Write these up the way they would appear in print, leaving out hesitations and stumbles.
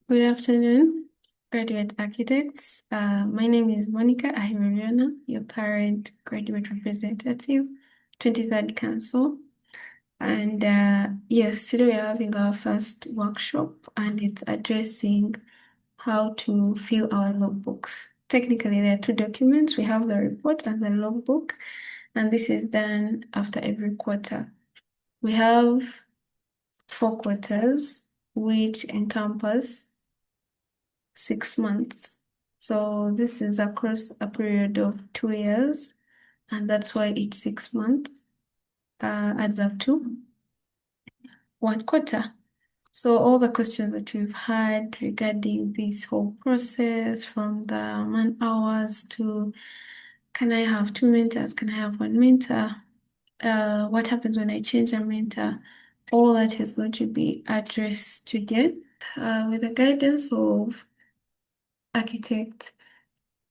Good afternoon, graduate architects. My name is Monica Ahairwebyona, your current graduate representative, 23rd Council. And yes, today we are having our first workshop and it's addressing how to fill our logbooks. Technically, there are two documents. We have the report and the logbook, and this is done after every quarter. We have 4 quarters, which encompass 6 months. So this is across a period of 2 years, and that's why each 6 months adds up to 1 quarter. So all the questions that we've had regarding this whole process, from the man hours to can I have 2 mentors, can I have 1 mentor, what happens when I change a mentor, all that is going to be addressed today with the guidance of architect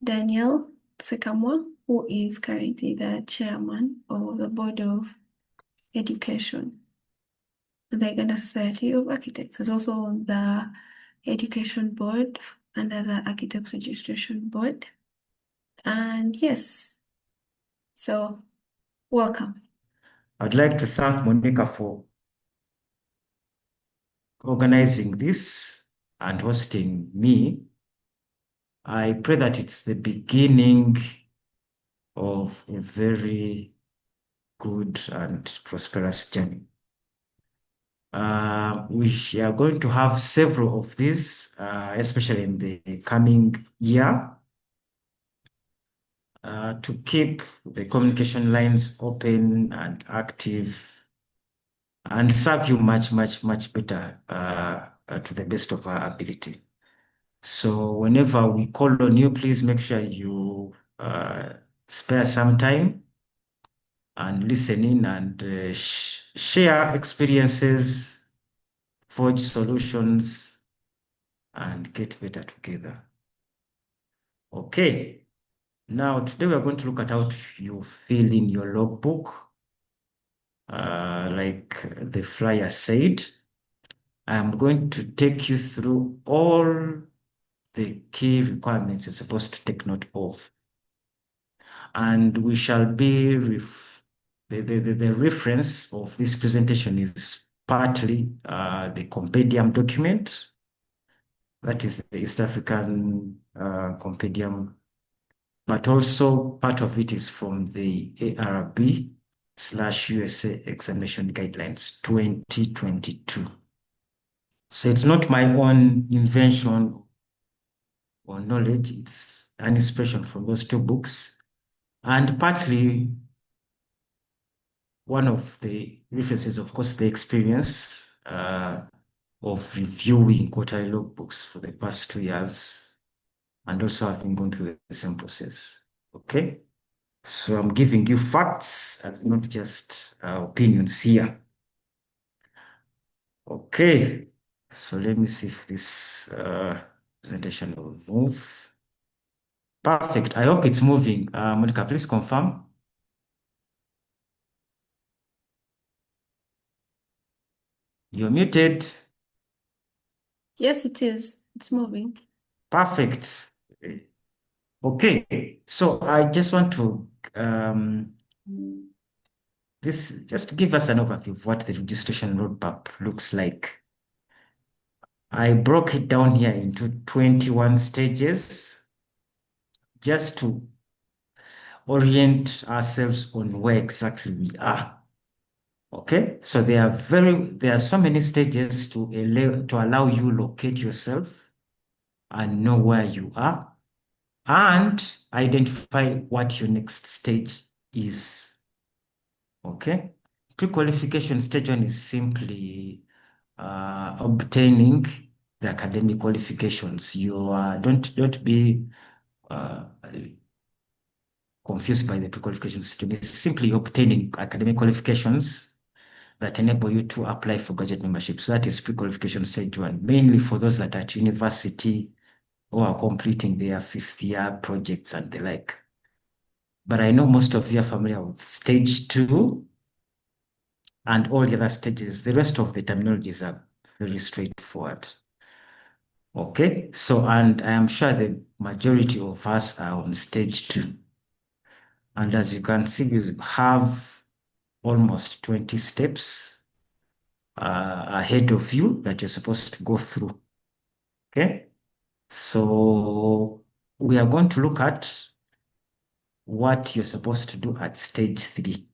Daniel Sekamwa, who is currently the chairman of the Board of Education at the Uganda Society of Architects. He's also on the Education Board under the Architects Registration Board. And yes, so welcome. I'd like to thank Monica for organizing this and hosting me. I pray that it's the beginning of a very good and prosperous journey. We are going to have several of these, especially in the coming year, to keep the communication lines open and active and serve you much, much, much better to the best of our ability. So whenever we call on you, please make sure you spare some time and listen in and share experiences, forge solutions, and get better together. Okay, now today we are going to look at how you fill in your logbook. Like the flyer said, I'm going to take you through all the key requirements you're supposed to take note of. And we shall be, the reference of this presentation is partly the compendium document, that is the East African compendium, but also part of it is from the ARB/USA Examination Guidelines 2022. So it's not my own invention or knowledge, it's an inspiration from those two books. And partly, one of the references, of course, the experience of reviewing quarterly logbooks for the past 2 years, and also having gone through the same process. Okay, so I'm giving you facts and not just opinions here. Okay, so let me see if this presentation will move. Perfect. I hope it's moving. Monica, please confirm. You're muted. Yes, it is. It's moving. Perfect. Okay, so I just want to just give us an overview of what the registration roadmap looks like. I broke it down here into 21 stages just to orient ourselves on where exactly we are. Okay, so there are so many stages to allow you locate yourself and know where you are and identify what your next stage is. Okay, pre-qualification stage 1 is simply obtaining the academic qualifications. You don't be confused by the pre-qualification system. It's simply obtaining academic qualifications that enable you to apply for graduate membership. So that is pre-qualification stage 1, mainly for those that are at university or are completing their 5th year projects and the like. But I know most of you are familiar with stage 2 and all the other stages. The rest of the terminologies are very straightforward. Okay, so, and I am sure the majority of us are on stage 2. And as you can see, you have almost 20 steps ahead of you that you're supposed to go through. Okay, so we are going to look at what you're supposed to do at stage 3.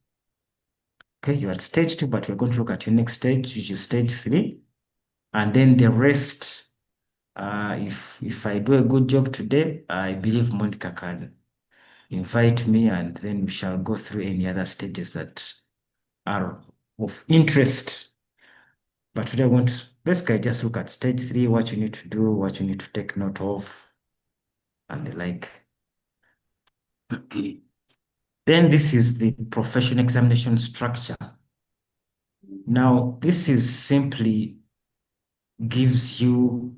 Okay, you're at stage 2, but we're going to look at your next stage, which is stage 3. And then the rest, if I do a good job today, I believe Monica can invite me, and then we shall go through any other stages that are of interest. But today I want to basically just look at stage 3, what you need to do, what you need to take note of, and the like. Then this is the professional examination structure. Now, this is simply gives you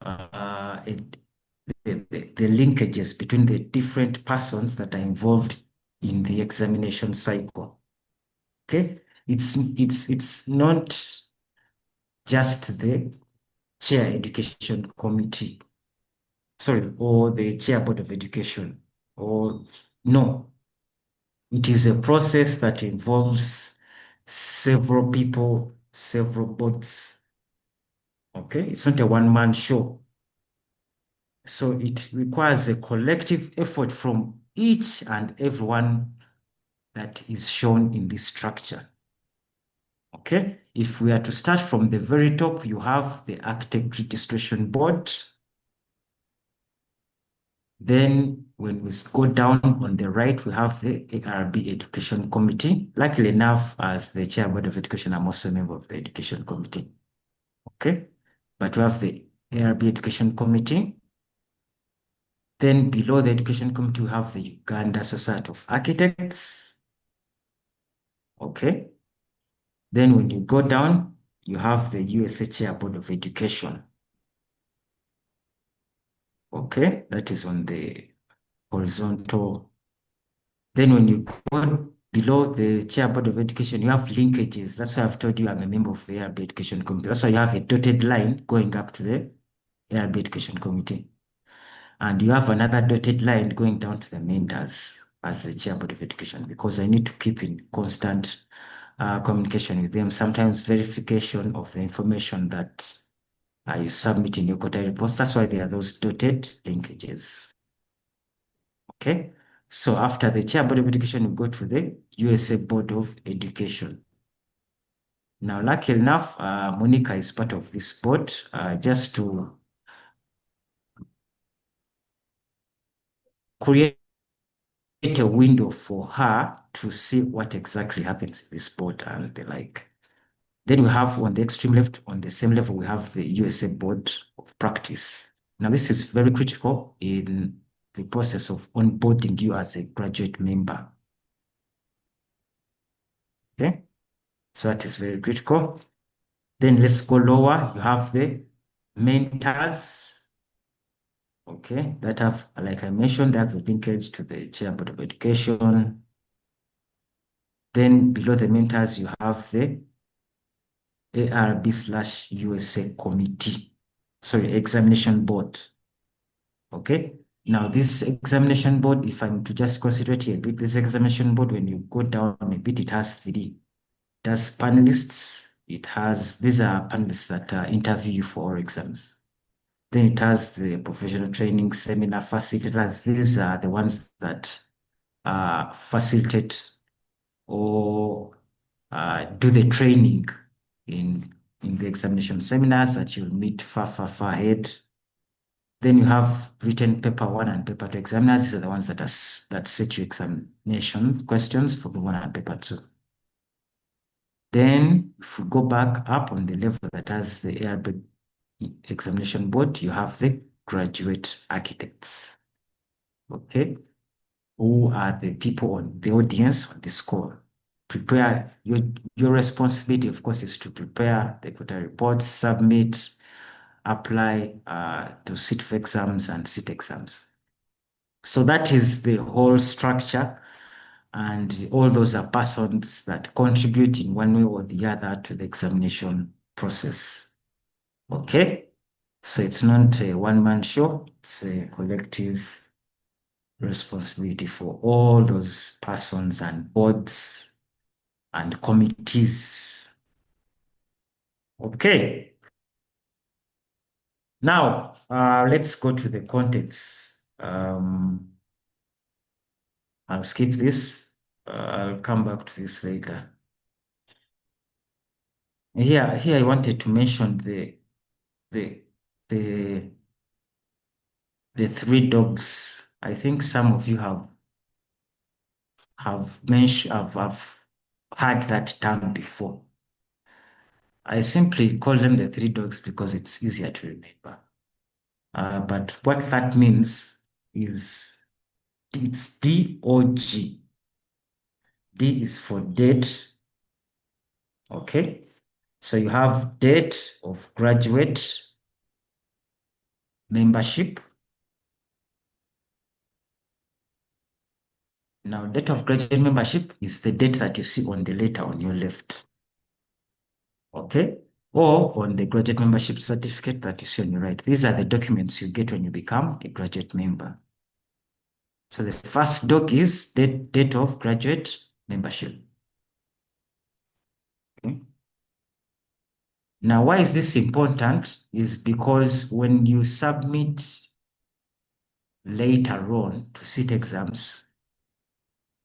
the linkages between the different persons that are involved in the examination cycle. Okay, it's not just the chair education committee, sorry, or the chair board of education, or no, it is a process that involves several people, several boards. Okay, it's not a one-man show. So it requires a collective effort from each and everyone that is shown in this structure. Okay, if we are to start from the very top, you have the Architect Registration Board. Then when we go down on the right, we have the ARB Education Committee. Luckily enough, as the Chair Board of Education, I'm also a member of the Education Committee. Okay, but we have the ARB Education Committee. Then below the Education Committee, we have the Uganda Society of Architects. Okay. Then when you go down, you have the USA Chair Board of Education. Okay, that is on the horizontal. Then when you go below the Chair Board of Education, you have linkages. That's why I've told you I'm a member of the ARB Education Committee. That's why you have a dotted line going up to the ARB Education Committee. And you have another dotted line going down to the mentors as the Chair Board of Education, because I need to keep in constant communication with them. Sometimes verification of the information that you submit in your quarterly reports. That's why there are those dotted linkages. Okay. So after the Chair Board of Education, we go to the USA Board of Education. Now, lucky enough, Monica is part of this board, just to create a window for her to see what exactly happens in this board and the like. Then we have on the extreme left, on the same level, we have the USA Board of Practice. Now, this is very critical in the process of onboarding you as a graduate member. Okay, so that is very critical. Then let's go lower. You have the mentors. Okay, that have, like I mentioned, they have a linkage to the Chair Board of Education. Then below the mentors, you have the ARB/USA committee, sorry, examination board. Okay, now this examination board, if I'm to just consider it a bit, this examination board, when you go down a bit, it has 3. It has panelists. It has, these are panelists that interview you for all exams. Then it has the professional training seminar facilitators. These are the ones that facilitate or do the training in the examination seminars that you'll meet far ahead. Then you have written paper 1 and paper 2 examiners. These are the ones that set your examinations questions for paper 1 and paper 2. Then if we go back up on the level that has the ARB examination board, you have the graduate architects. Okay, who are the people on the audience on the score. Prepare your responsibility, of course, is to prepare the quarter reports, submit, apply to sit for exams and sit exams. So that is the whole structure, and all those are persons that contribute in one way or the other to the examination process. Okay, So it's not a one-man show, it's a collective responsibility for all those persons and boards and committees. Okay. Now, let's go to the contents. I'll skip this. I'll come back to this later. Here I wanted to mention the the three dogs. I think some of you have mentioned have heard that term before. I simply call them the three dogs because it's easier to remember. But what that means is it's DOG. D is for date. Okay. So you have date of graduate membership. Now, date of graduate membership is the date that you see on the letter on your left. Okay. Or on the graduate membership certificate that you see on your right. These are the documents you get when you become a graduate member. So the first doc is date of graduate membership. Okay. Now, why is this important? Is because when you submit later on to sit exams,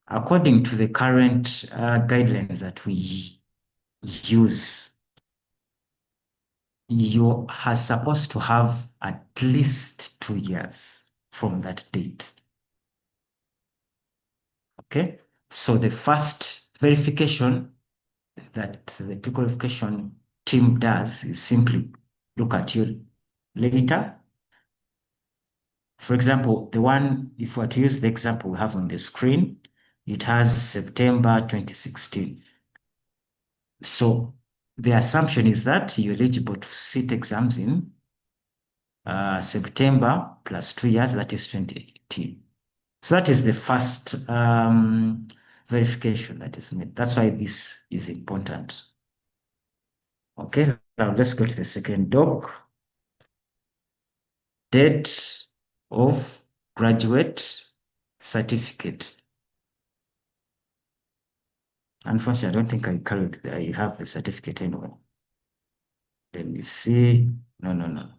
according to the current guidelines that we use, you are supposed to have at least 2 years from that date. Okay, so the first verification that the prequalification team does is simply look at your later. For example, the one, if we were to use the example we have on the screen, it has September 2016. So the assumption is that you're eligible to sit exams in September plus 2 years, that is 2018. So that is the first verification that is made. That's why this is important. Okay, now let's go to the second doc. Date of graduate certificate. Unfortunately, I don't think I have the certificate anyway. Let me see. No.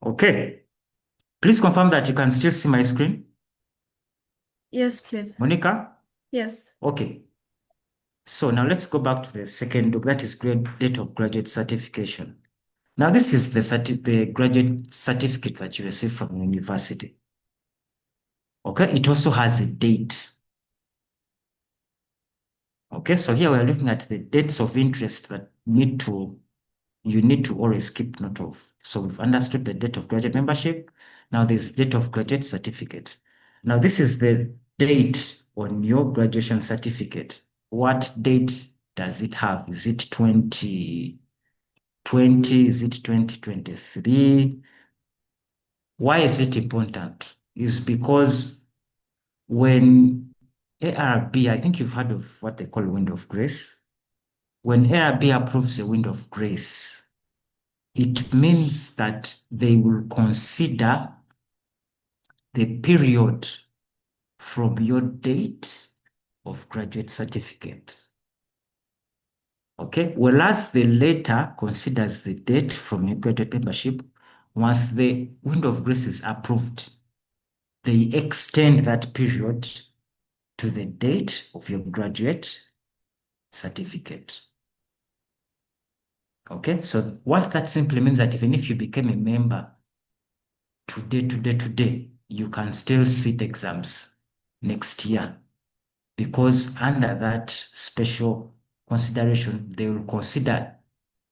Okay. Please confirm that you can still see my screen. Yes, please. Monica? Yes. Okay. So now let's go back to the second doc, that is date of graduate certification. Now this is the graduate certificate that you receive from university. Okay, it also has a date. Okay, so here we're looking at the dates of interest that you need to always keep note of. So we've understood the date of graduate membership. Now there's date of graduate certificate. Now this is the date on your graduation certificate. What date does it have? Is it 2020? Is it 2023? Why is it important? Is because when ARB, I think you've heard of what they call window of grace. When ARB approves a window of grace, it means that they will consider the period from your date of graduate certificate. Okay, whereas the letter considers the date from your graduate membership. Once the window of grace is approved, they extend that period to the date of your graduate certificate. Okay, so what that simply means that even if you became a member today, you can still sit exams next year, because under that special consideration, they will consider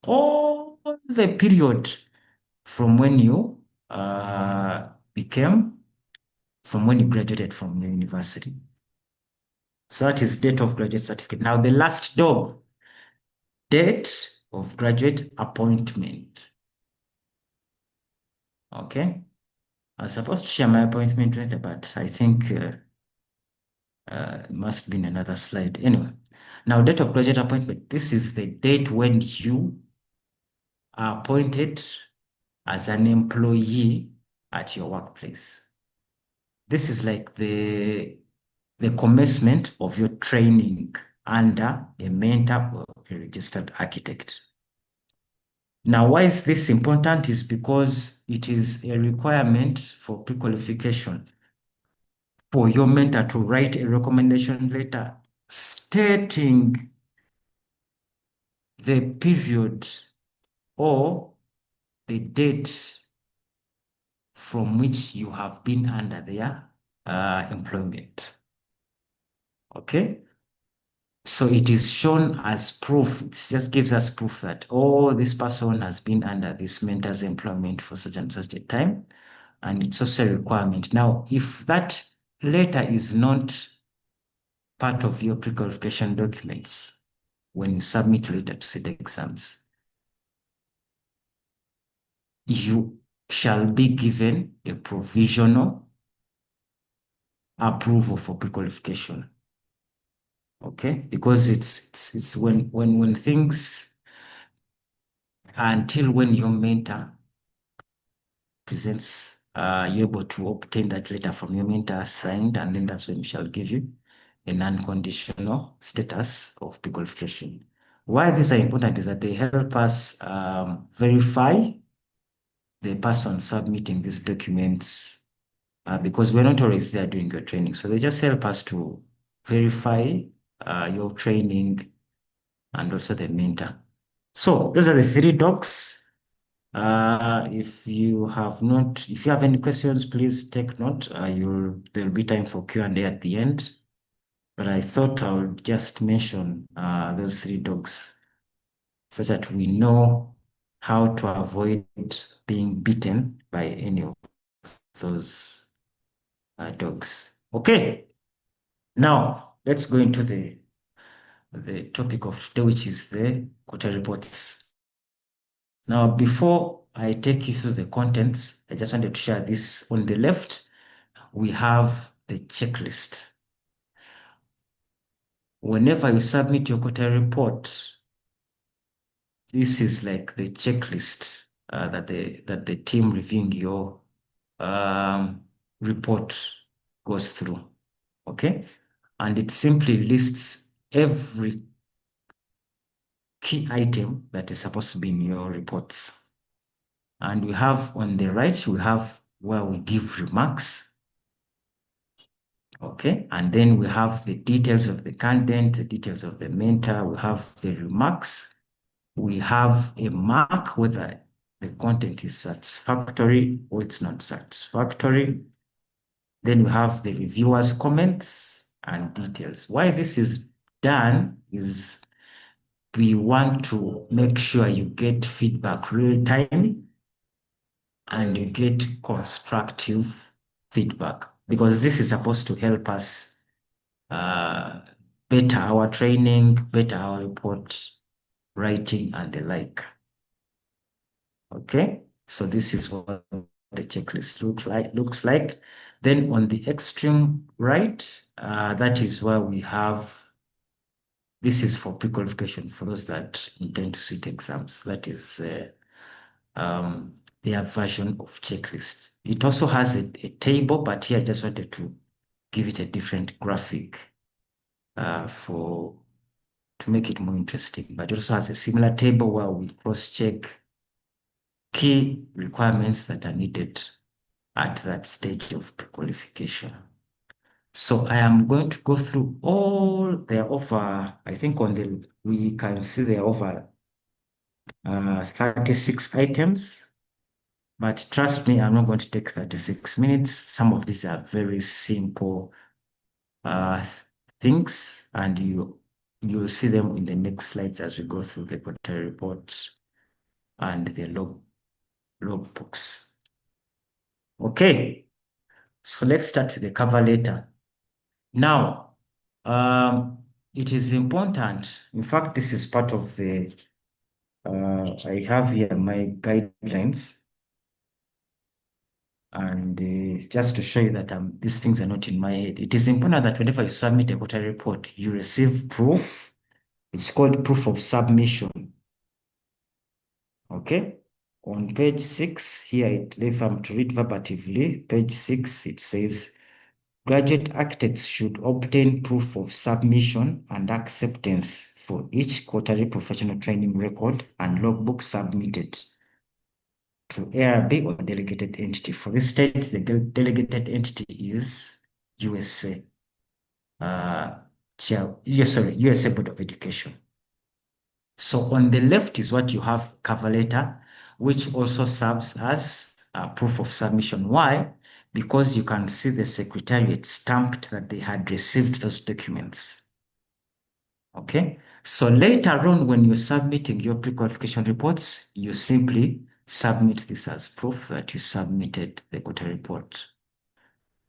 all the period from when you from when you graduated from your university. So that is date of graduate certificate. Now the last dog, date of graduate appointment. Okay. I was supposed to share my appointment later, but I think it must be in another slide. Anyway, now date of graduate appointment. This is the date when you are appointed as an employee at your workplace. This is like the commencement of your training under a mentor or a registered architect. Now, why is this important? Is because it is a requirement for pre-qualification for your mentor to write a recommendation letter stating the period or the date from which you have been under their employment. Okay? So it is shown as proof. It just gives us proof that, oh, this person has been under this mentor's employment for such and such a time. And it's also a requirement. Now, if that letter is not part of your pre-qualification documents when you submit later to sit exams, you shall be given a provisional approval for pre-qualification. Okay, because it's when things, until when your mentor presents, you're able to obtain that letter from your mentor signed, and then that's when we shall give you an unconditional status of pre-qualification. Why these are important is that they help us verify the person submitting these documents, because we're not always there doing your training. So they just help us to verify your training and also the mentor. So those are the 3 docs. If you have any questions, please take note. There'll be time for Q&A at the end. But I thought I would just mention those 3 docs so that we know how to avoid being beaten by any of those dogs. Okay. Now let's go into the topic of today, which is the quota reports. Now, before I take you through the contents, I just wanted to share this. On the left, we have the checklist. Whenever you submit your quota report, this is like the checklist that the team reviewing your report goes through. Okay, and it simply lists every key item that is supposed to be in your reports. And we have on the right, we have where we give remarks. Okay, and then we have the details of the content, the details of the mentor, we have the remarks, we have a mark whether the content is satisfactory or it's not satisfactory. Then we have the reviewer's comments and details. Why this is done is we want to make sure you get feedback real time and you get constructive feedback, because this is supposed to help us better our training, better our report writing and the like. Okay, so this is what the checklist looks like. Then on the extreme right, that is where we have, this is for pre-qualification for those that intend to sit exams. That is their version of checklist. It also has a table, but here I just wanted to give it a different graphic to make it more interesting. But it also has a similar table where we cross-check key requirements that are needed at that stage of pre-qualification. So I am going to go through all, there are over, I think we can see there are over 36 items. But trust me, I'm not going to take 36 minutes. Some of these are very simple things, and you'll see them in the next slides as we go through the quota report and the logbooks. Okay, so let's start with the cover letter. Now, it is important. In fact, this is part of the, I have here my guidelines. And just to show you that these things are not in my head, it is important that whenever you submit a quota report, you receive proof. It's called proof of submission. Okay. On page 6, here, if I'm to read verbatively, page 6, it says, graduate architects should obtain proof of submission and acceptance for each quarterly professional training record and logbook submitted to ARB or delegated entity. For this state, the delegated entity is USA. USA Board of Education. So on the left is what you have cover letter, which also serves as proof of submission. Why? Because you can see the secretariat stamped that they had received those documents. Okay. So later on, when you're submitting your pre-qualification reports, you simply submit this as proof that you submitted the quota report.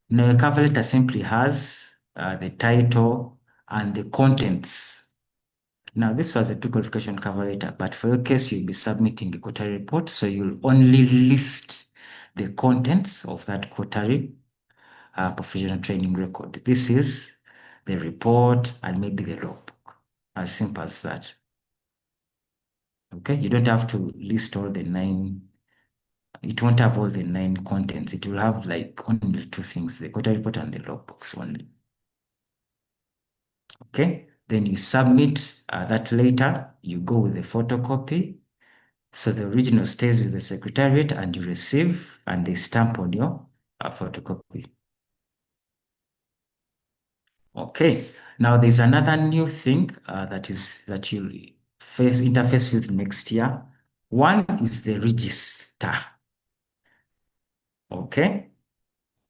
Now, a cover letter simply has the title and the contents. Now, this was a pre-qualification cover letter, but for your case, you'll be submitting a quarterly report, so you'll only list the contents of that quarterly professional training record. This is the report and maybe the logbook, as simple as that. Okay, you don't have to list all the 9. It won't have all the 9 contents. It will have like only 2 things, the quarterly report and the logbooks only. Okay, then you submit that later, you go with a photocopy. So the original stays with the secretariat and you receive and they stamp on your photocopy. Okay, now there's another new thing that you'll interface with next year. One is the register. Okay,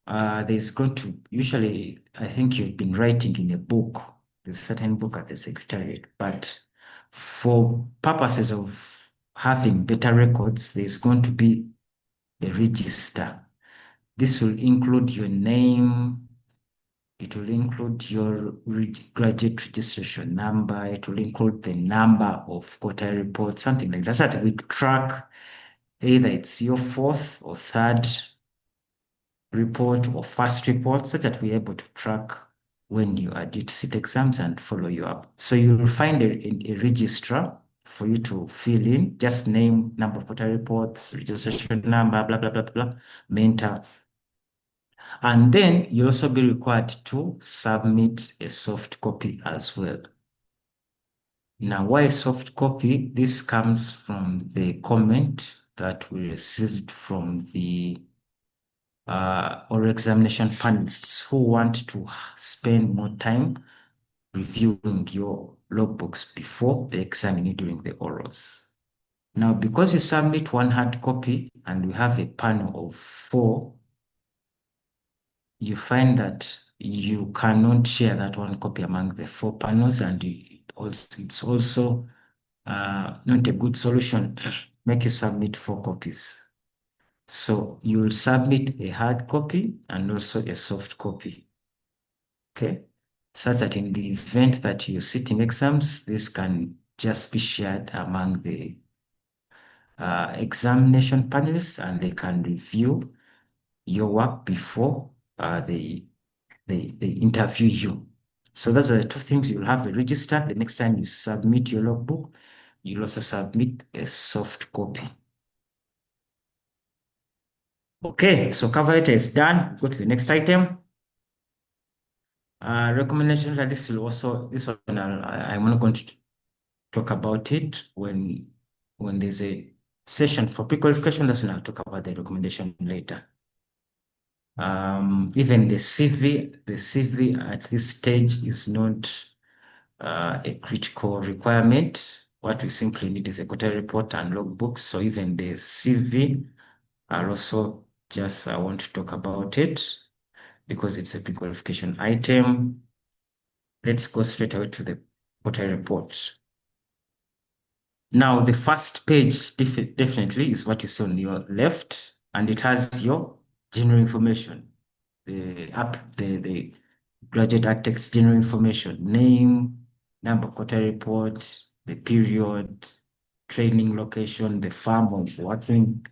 there's going to, usually, I think you've been writing in a book, a certain book at the secretariat, but for purposes of having better records, there's going to be a register. This will include your name, it will include your graduate registration number, it will include the number of quarterly reports, something like that, so that we track either it's your 4th or 3rd report or first report, so that we're able to track when you are due to sit exams and follow you up. So you'll find a registrar for you to fill in, just name, number of quarterly reports, registration number, blah, blah, blah, blah, mentor. And then you'll also be required to submit a soft copy as well. Now, why soft copy? This comes from the comment that we received from the oral examination panelists who want to spend more time reviewing your logbooks before they examine you during the orals. Now, because you submit one hard copy and we have a panel of 4, you find that you cannot share that one copy among the 4 panels, and it's also not a good solution to make you submit 4 copies. So you will submit a hard copy and also a soft copy. Okay, such that in the event that you're sitting exams, this can just be shared among the examination panelists, and they can review your work before they interview you. So those are the 2 things. You'll have a register. The next time you submit your logbook, you'll also submit a soft copy. Okay, so cover letter is done. Go to the next item. Recommendation that this one I'm not going to talk about it when there's a session for pre-qualification. That's when I'll talk about the recommendation later. Even the CV at this stage is not a critical requirement. What we simply need is a quarterly report and logbooks. So even the CV, I'll also just I want to talk about it because it's a pre-qualification item. Let's go straight away to the quarterly report. Now, the first page definitely is what you see on your left, and it has your general information, the graduate architect's general information, name, number of quarterly report, the period, training location, the firm of working,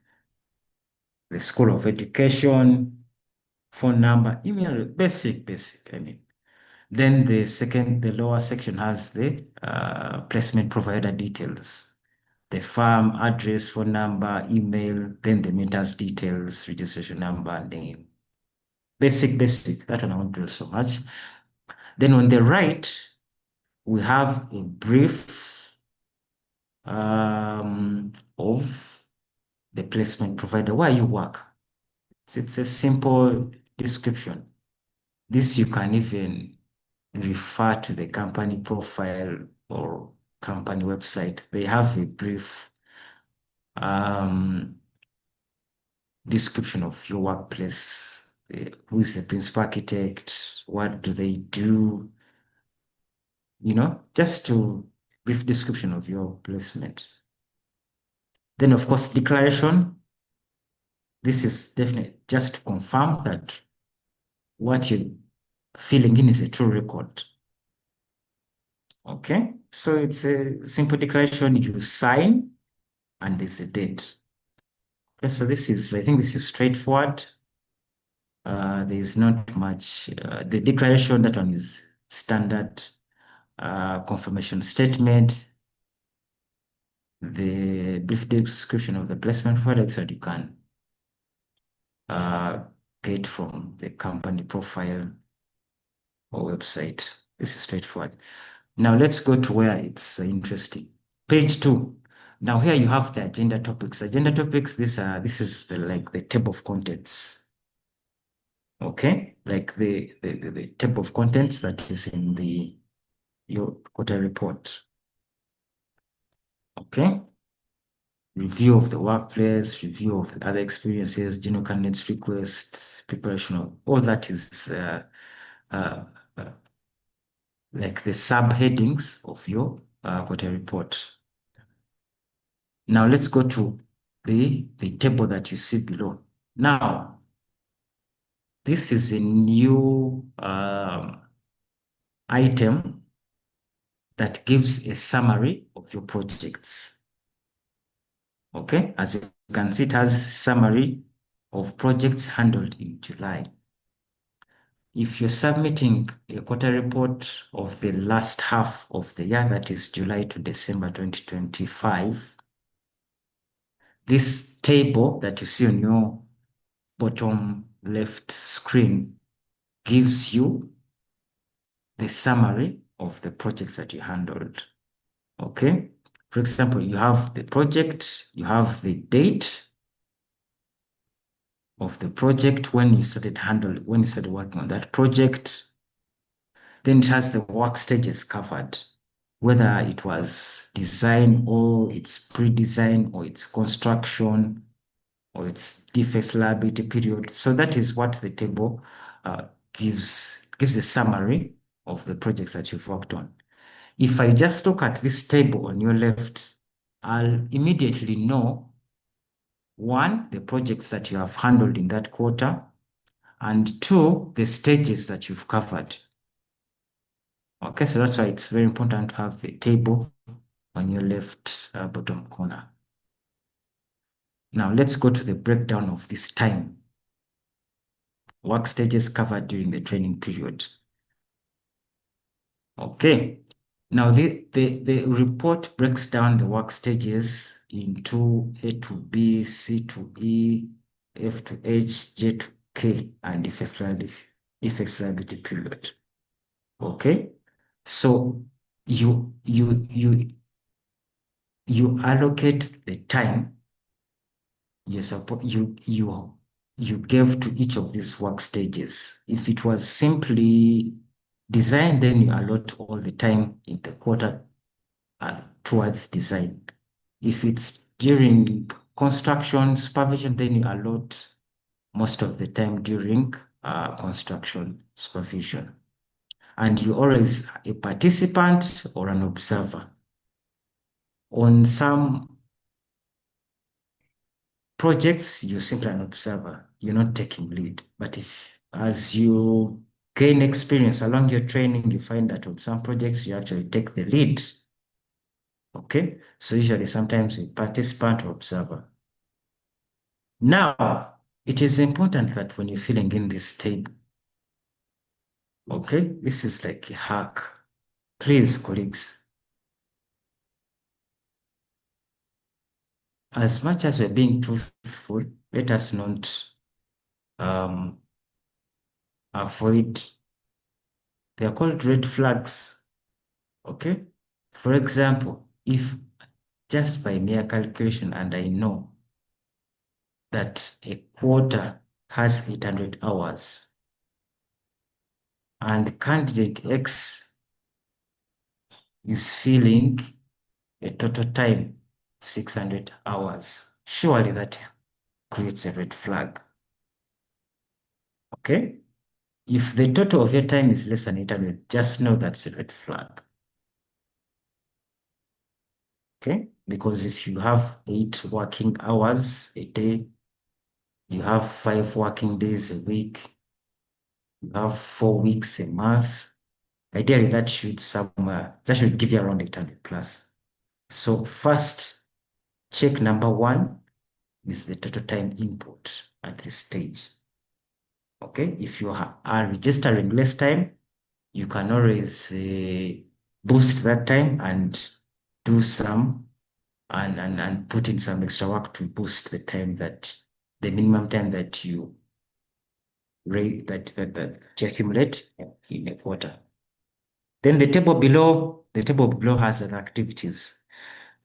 the school of education, phone number, email, basic, I mean. Then the lower section has the placement provider details. the firm, address, phone number, email, then the mentor's details, registration number, name. Basic. That one I won't do so much. Then on the right, we have a brief of the placement provider, where you work. It's a simple description. This you can even refer to the company profile or company website. They have a brief description of your workplace. Who is the principal architect? What do they do? Just to brief description of your placement. Then, of course, declaration. This is definitely just to confirm that what you're filling in is a true record. Okay, so it's a simple declaration. You sign, and there's a date. Okay, so I think this is straightforward. There's not much. The declaration, that one is standard. Confirmation statement, the brief description of the placement products that you can get from the company profile or website. This is straightforward. Now let's go to where it's interesting. Page 2. Now here you have the agenda topics. Agenda topics, this is like the table of contents. Okay, like the table of contents that is in your quarter report. Okay. Review of the workplace, review of the other experiences, general candidates requests, preparation of all that is like the subheadings of your quarter report. Now let's go to the table that you see below. Now, this is a new item that gives a summary of your projects. Okay, as you can see, it has summary of projects handled in July. If you're submitting a quarter report of the last half of the year, that is July to December 2025, this table that you see on your bottom left screen gives you the summary of the projects that you handled. Okay, for example, you have the project, you have the date of the project, when you started working on that project. Then it has the work stages covered, whether it was design or it's pre-design or it's construction or it's defects liability period. So that is what the table gives a summary of the projects that you've worked on. If I just look at this table on your left, I'll immediately know, one, the projects that you have handled in that quarter, and two, the stages that you've covered. Okay, so that's why it's very important to have the table on your left bottom corner. Now let's go to the breakdown of this time. Work stages covered during the training period. Okay, now the report breaks down the work stages into A to B, C to E, F to H, J to K, and defects liability period. Okay, so you allocate the time you gave to each of these work stages. If it was simply design, then you allot all the time in the quarter towards design. If it's during construction supervision, then you allot most of the time during construction supervision. And you're always a participant or an observer. On some projects, you're simply an observer. You're not taking lead. But if, as you gain experience along your training, you find that on some projects, you actually take the lead. Okay? So usually, sometimes a participant or observer. Now, it is important that when you're filling in this table, okay, this is like a hack. Please, colleagues, as much as we're being truthful, let us not avoid, they are called red flags, okay? For example, if just by mere calculation, and I know that a quarter has 800 hours, and candidate X is filling a total time of 600 hours, surely that creates a red flag, okay? If the total of your time is less than 800, just know that's a red flag. Okay? Because if you have 8 working hours a day, you have 5 working days a week, you have 4 weeks a month, ideally that should give you around 800 plus. So first, check number 1 is the total time input at this stage. Okay? If you are registering less time, you can always boost that time and do some and put in some extra work to boost the time, that the minimum time that you rate that you accumulate in a quarter. Then the table below has other activities,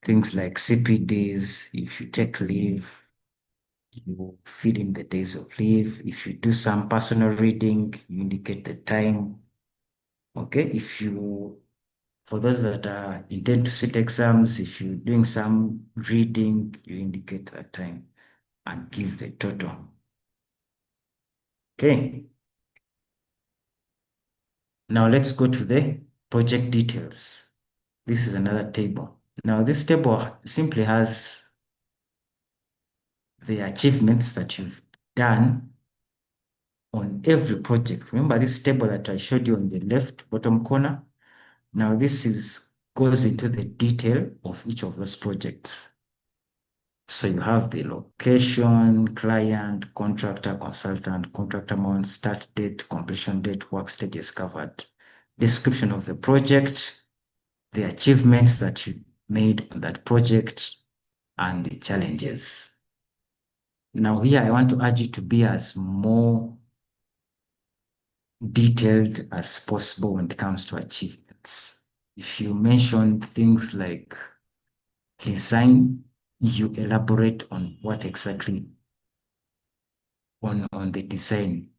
things like CP days. If you take leave, you fill in the days of leave. If you do some personal reading, you indicate the time. Okay, if you, for those that intend to sit exams, if you're doing some reading, you indicate that time and give the total. Okay. Now let's go to the project details. This is another table. Now this table simply has the achievements that you've done on every project. Remember this table that I showed you on the left bottom corner? Now this goes into the detail of each of those projects. So you have the location, client, contractor, consultant, contract amount, start date, completion date, work stages covered, description of the project, the achievements that you made on that project, and the challenges. Now here I want to urge you to be as more detailed as possible when it comes to achievements. If you mention things like design, you elaborate on what exactly on the design.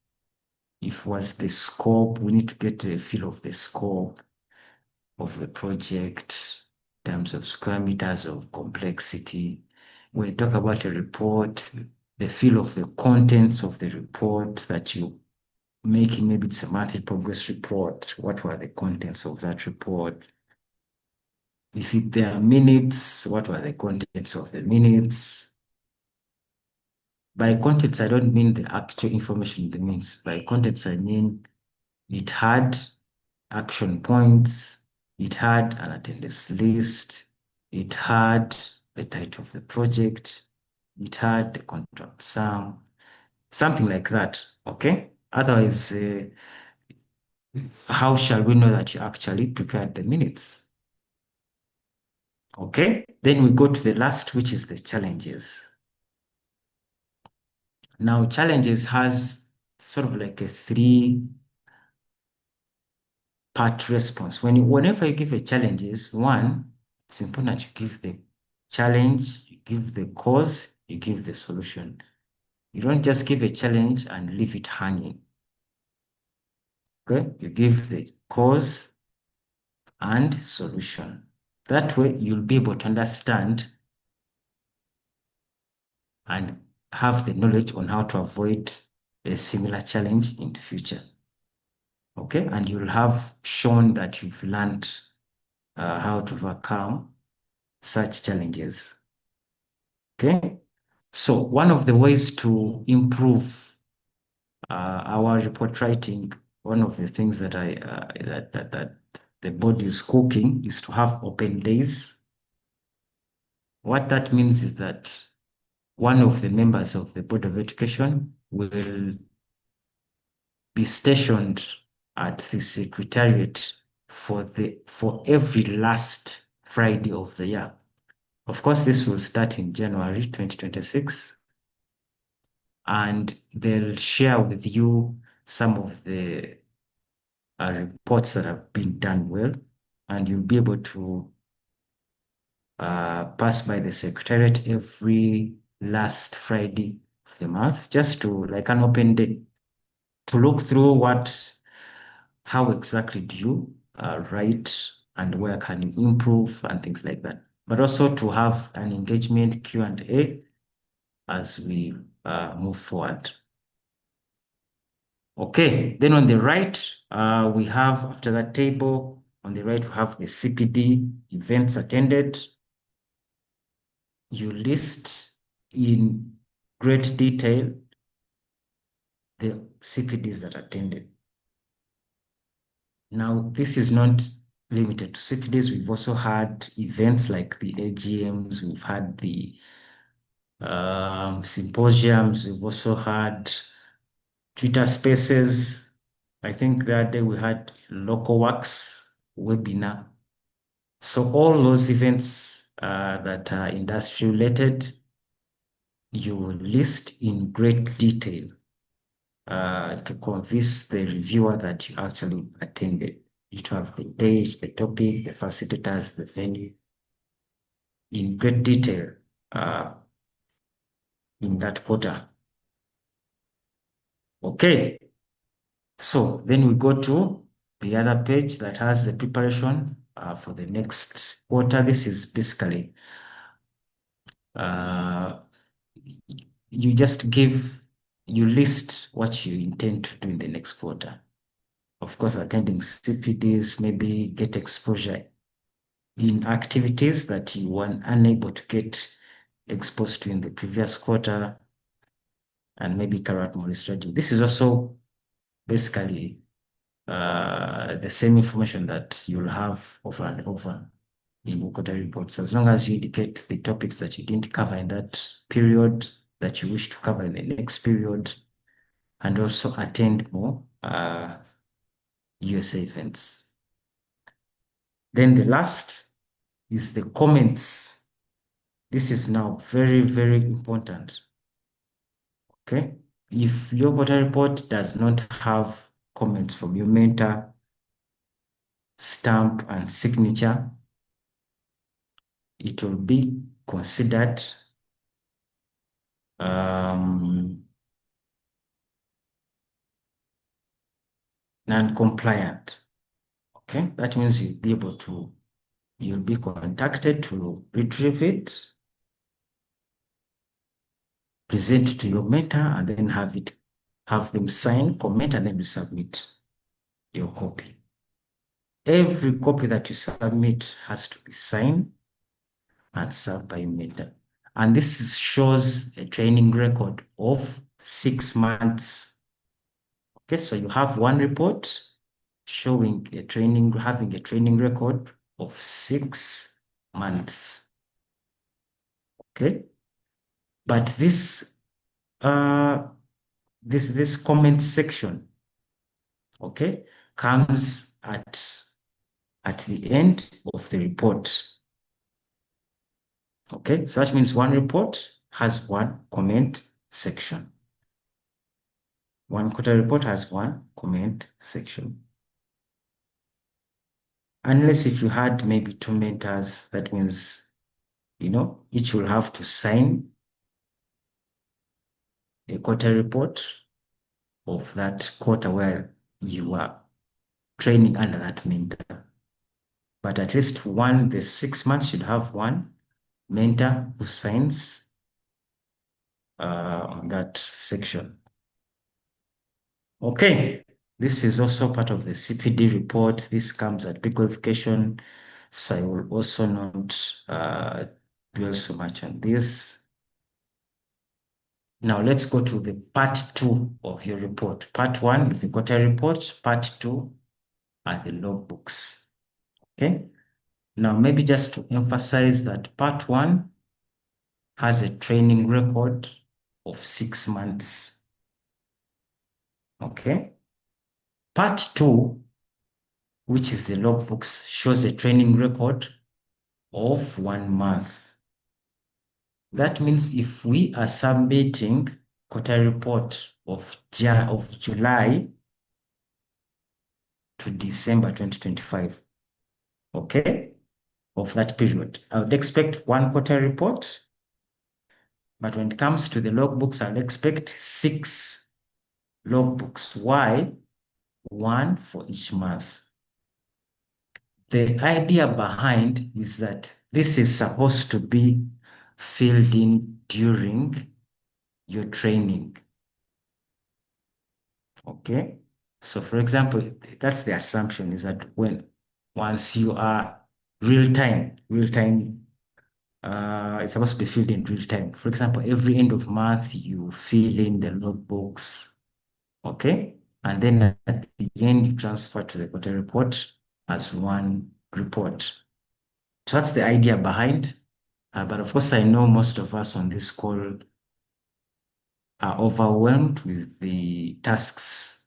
If was the scope, we need to get a feel of the scope of the project in terms of square meters of complexity. When you talk about a report, the feel of the contents of the report that you making, maybe it's a monthly progress report. What were the contents of that report? If there are minutes, what were the contents of the minutes? By contents, I don't mean the actual information in the minutes. By contents, I mean it had action points, it had an attendance list, it had the title of the project, it had the contract sum, something like that, okay? Otherwise, how shall we know that you actually prepared the minutes? Okay, then we go to the last, which is the challenges. Now, challenges has sort of like a 3-part response. Whenever you give a challenges, one, it's important you give the challenge, you give the cause, you give the solution. You don't just give a challenge and leave it hanging. Okay, you give the cause and solution. That way, you'll be able to understand and have the knowledge on how to avoid a similar challenge in the future. Okay, and you'll have shown that you've learned how to overcome such challenges. Okay, so one of the ways to improve our report writing, one of the things that that the board is cooking is to have open days. What that means is that one of the members of the Board of Education will be stationed at the secretariat for every last Friday of the year. Of course, this will start in January 2026, and they'll share with you some of the reports that have been done well, and you'll be able to pass by the Secretariat every last Friday of the month, just to like an open day, to look through how exactly do you write and where can you improve and things like that. But also to have an engagement Q&A as we move forward. Okay, then on the right, we have, after that table, on the right, we have the CPD events attended. You list in great detail the CPDs that attended. Now, this is not limited to CPDs. We've also had events like the AGMs, we've had the symposiums, we've also had Twitter spaces. I think that day we had local works webinar. So all those events that are industry related, you will list in great detail to convince the reviewer that you actually attended. You have the date, the topic, the facilitators, the venue in great detail in that quarter. Okay, so then we go to the other page that has the preparation for the next quarter. This is basically you list what you intend to do in the next quarter. Of course, attending CPDs, maybe get exposure in activities that you were unable to get exposed to in the previous quarter, and maybe carry out more strategy. This is also basically the same information that you'll have over and over in quarterly reports, as long as you indicate the topics that you didn't cover in that period that you wish to cover in the next period, and also attend more USA events. Then the last is the comments. This is now very, very important. Okay, if your quarter report does not have comments from your mentor, stamp and signature, it will be considered non-compliant. Okay, that means you'll be contacted to retrieve it, present it to your mentor, and then have them sign, comment, and then you submit your copy. Every copy that you submit has to be signed and served by your mentor. And this shows a training record of 6 months. Okay, so you have one report showing having a training record of 6 months. Okay, but this comment section, okay, comes at the end of the report. Okay, so that means one report has one comment section. One quarter report has one comment section. Unless if you had maybe 2 mentors, that means, each will have to sign a quarter report of that quarter where you are training under that mentor. But at least the 6 months should have one mentor who signs on that section. Okay, this is also part of the CPD report. This comes at prequalification, so I will also not dwell so much on this. Now let's go to the part 2 of your report. Part 1 is the quarter report. Part 2 are the logbooks. Okay. Now maybe just to emphasize that part 1 has a training record of 6 months. Okay. Part 2, which is the logbooks, shows a training record of 1 month. That means if we are submitting quarterly report of July to December 2025, okay, of that period, I would expect one quarterly report, but when it comes to the logbooks, I'd expect 6 logbooks. Why? 1 for each month. The idea behind is that this is supposed to be filled in during your training. Okay? So for example, that's the assumption, is that once you are real time, it's supposed to be filled in real time. For example, every end of month, you fill in the logbooks, okay? And then at the end, you transfer to the quarter report as one report. So that's the idea behind. But of course, I know most of us on this call are overwhelmed with the tasks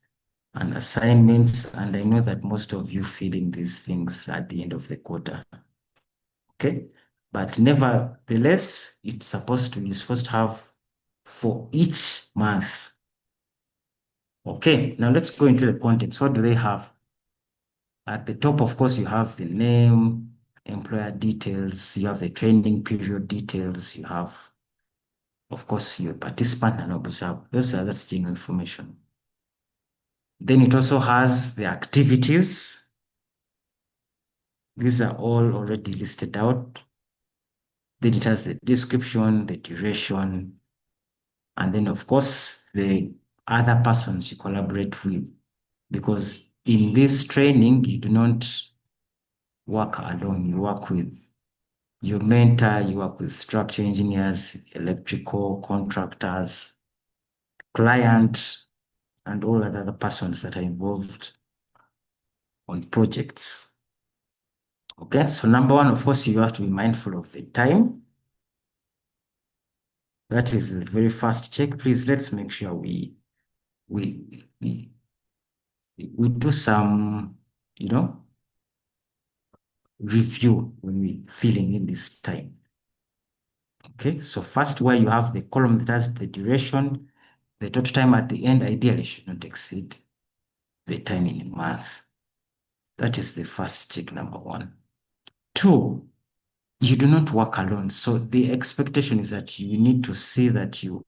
and assignments, and I know that most of you fill in these things at the end of the quarter. Okay, but nevertheless, you're supposed to have for each month. Okay, now let's go into the contents. What do they have? At the top, of course, you have the name, employer details, you have the training period details, you have, of course, your participant and observer. That's general information. Then it also has the activities. These are all already listed out. Then it has the description, the duration, and then, of course, the other persons you collaborate with. Because in this training, you do not work alone. You work with your mentor, you work with structural engineers, electrical contractors, client, and all other persons that are involved on projects. Okay, so number one, of course, you have to be mindful of the time. That is the very first check. Please, let's make sure we do some, review when we filling in this time. Okay, so first, where you have the column that has the duration, the total time at the end ideally should not exceed the time in a month. That is the first check, number one. 2, you do not work alone. So the expectation is that you need to see that you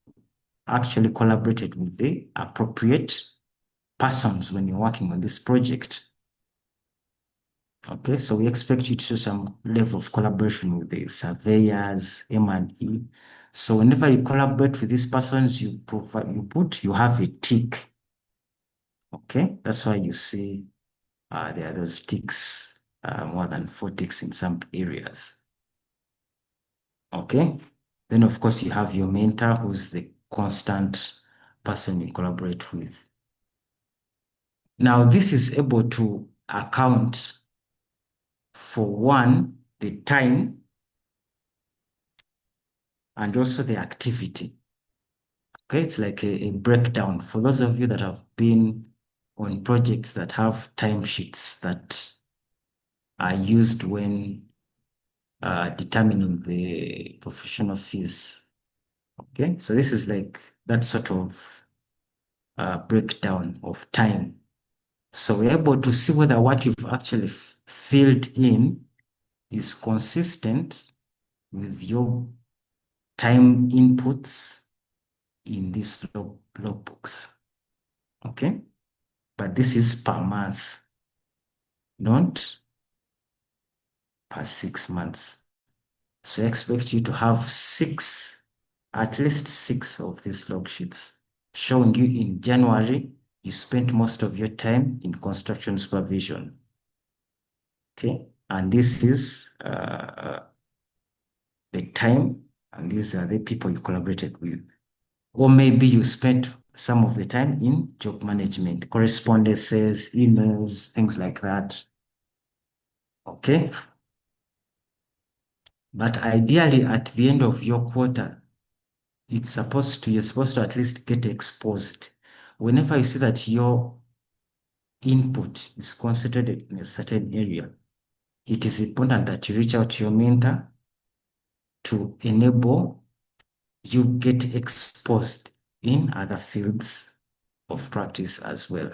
actually collaborated with the appropriate persons when you're working on this project. Okay, so we expect you to show some level of collaboration with the surveyors, M&E. So whenever you collaborate with these persons, you have a tick. Okay, that's why you see there are those ticks, more than 4 ticks in some areas. Okay, then of course you have your mentor, who's the constant person you collaborate with. Now, this is able to account for, one, the time and also the activity. Okay, it's like a breakdown. For those of you that have been on projects that have timesheets that are used when determining the professional fees. Okay, so this is like that sort of breakdown of time. So we're able to see whether what you've actually filled in is consistent with your time inputs in these logbooks. Okay, but this is per month, not per 6 months. So I expect you to have at least six of these log sheets showing you in January, you spent most of your time in construction supervision. Okay, and this is the time, and these are the people you collaborated with. Or maybe you spent some of the time in job management, correspondences, emails, things like that. Okay. But ideally, at the end of your quarter, you're supposed to at least get exposed. Whenever you see that your input is concentrated in a certain area, it is important that you reach out to your mentor to enable you get exposed in other fields of practice as well.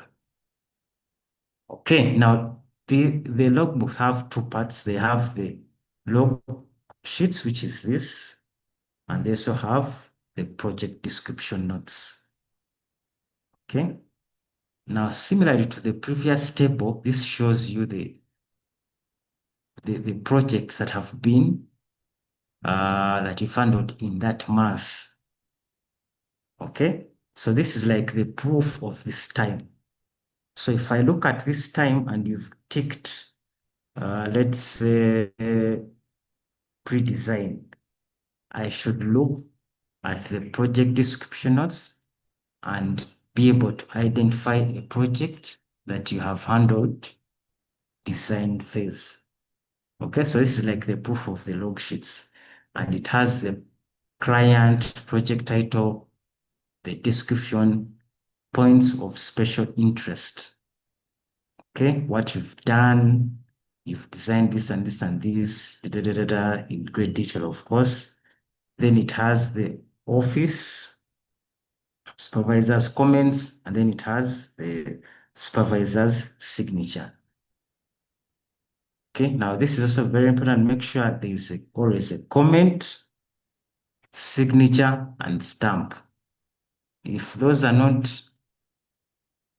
Okay, now the logbooks have two parts. They have the log sheets, which is this, and they also have the project description notes. Okay, now similarly to the previous table, this shows you the projects that have been that you found in that month. Okay, so this is like the proof of this time. So if I look at this time and you've ticked, let's say pre-design, I should look at the project description notes and be able to identify a project that you have handled design phase. Okay, so this is like the proof of the log sheets, and it has the client, project title, the description, points of special interest. Okay, what you've done, you've designed this and this and this, in great detail, of course. Then it has the office, supervisor's comments, and then it has the supervisor's signature. Okay, now this is also very important. Make sure there is always a comment, signature, and stamp. If those are not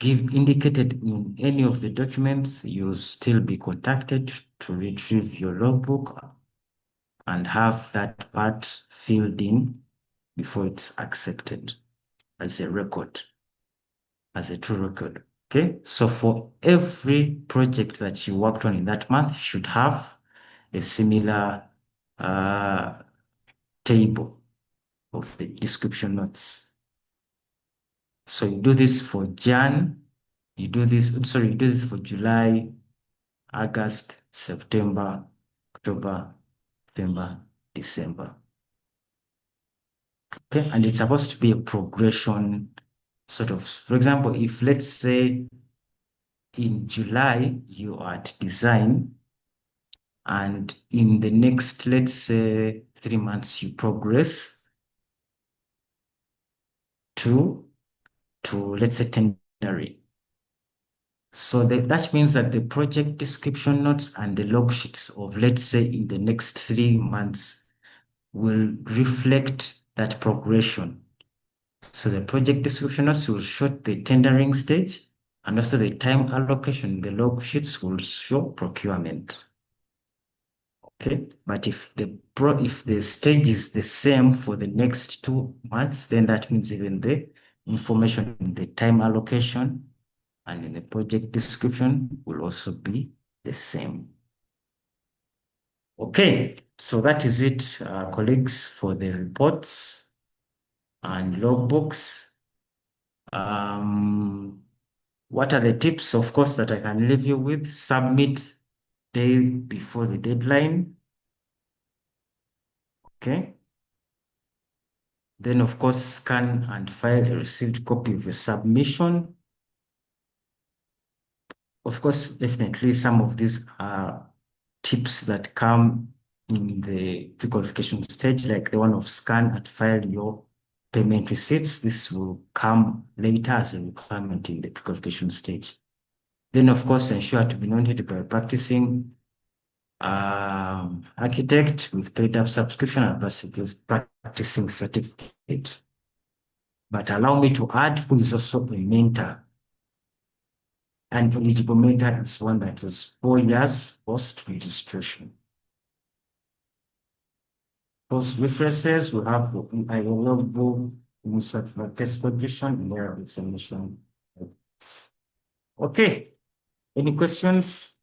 indicated in any of the documents, you'll still be contacted to retrieve your logbook and have that part filled in before it's accepted as a record, as a true record. Okay, so for every project that you worked on in that month, you should have a similar table of the description notes. So you do this for Jan, you do this for July, August, September, October, November, December. Okay, and it's supposed to be a progression sort of. For example, if let's say in July you are at design, and in the next, let's say 3 months, you progress to let's say tendering. So that means that the project description notes and the log sheets of, let's say, in the next 3 months will reflect that progression. So the project description notes will show the tendering stage, and also the time allocation. The log sheets will show procurement. Okay, but if the stage is the same for the next 2 months, then that means even the information in the time allocation and in the project description will also be the same. Okay, so that is it, colleagues, for the reports and logbooks. What are the tips, of course, that I can leave you with? Submit day before the deadline. Okay. Then, of course, scan and file a received copy of your submission. Of course, definitely some of these are tips that come in the pre-qualification stage, like the one of scan and file your payment receipts. This will come later as a requirement in the pre-qualification stage. Then, of course, ensure to be noted by practicing architect with paid up subscription and practicing certificate. But allow me to add who is also a mentor. An eligible mentor is one that was 4 years post-registration. Those references we have I will not go in sort of a test condition in their examination. Okay, any questions?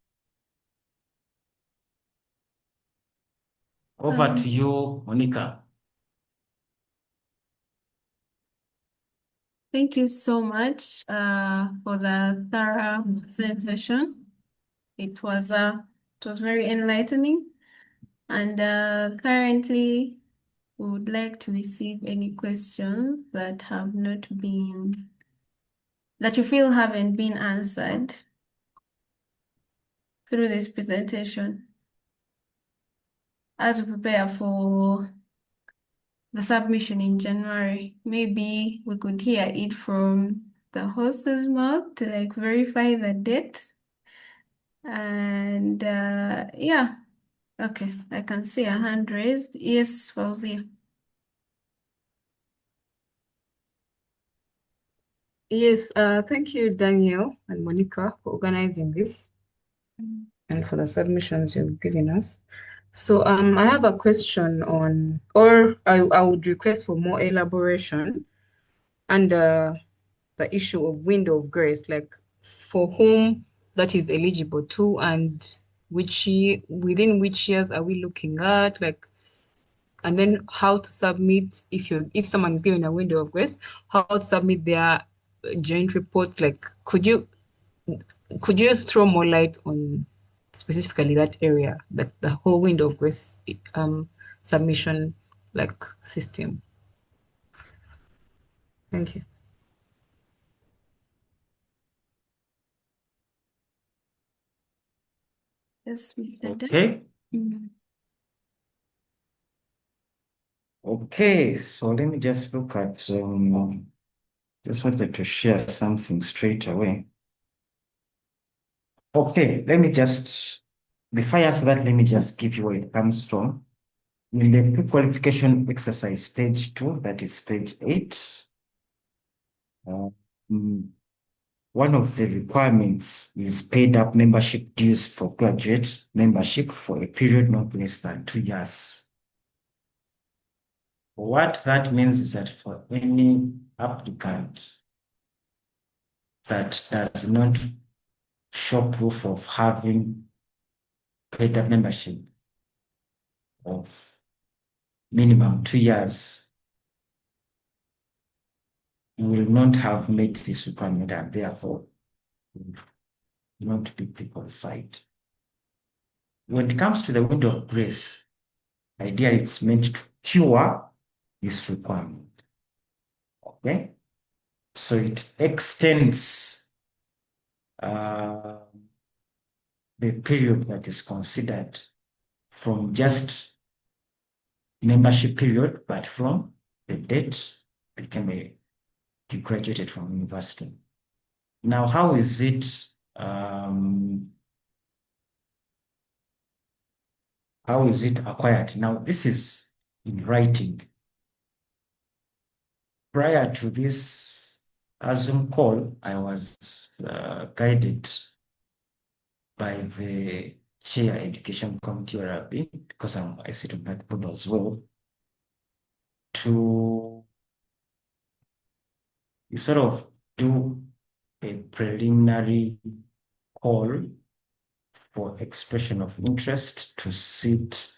Over to you, Monica. Thank you so much for the thorough presentation. It was very enlightening, and currently we would like to receive any questions that have not been, that you feel haven't been answered through this presentation as we prepare for the submission in January. Maybe we could hear it from the horse's mouth to like verify the date. And yeah, okay, I can see a hand raised. Yes, Fauzia. Yes, thank you, Daniel and Monica, for organizing this and for the submissions you've given us. So I have a question on, or I would request for more elaboration under the issue of window of grace, like for whom that is eligible to, and within which years are we looking at, like, and then how to submit if someone is given a window of grace, how to submit their joint reports. Like, could you throw more light on specifically that area, the whole window of grace submission like system? Thank you. Yes, Mr. Dan. Okay. Mm. Okay, so let me just look at, just wanted to share something straight away. Okay, before I answer that, let me just give you where it comes from. In the pre-qualification exercise stage 2, that is page 8, mm, one of the requirements is paid up membership dues for graduate membership for a period not less than 2 years. What that means is that for any applicant that does not show proof of having paid up membership of minimum 2 years, you will not have met this requirement and therefore will not be pre-qualified. When it comes to the window of grace, ideally it's meant to cure this requirement. Okay? So it extends the period that is considered from just membership period, but from the date it can be you graduated from university. Now, how is it acquired? Now, this is in writing. Prior to this Zoom call, I was guided by the chair education committee RB, because I sit on that board as well, to sort of do a preliminary call for expression of interest to sit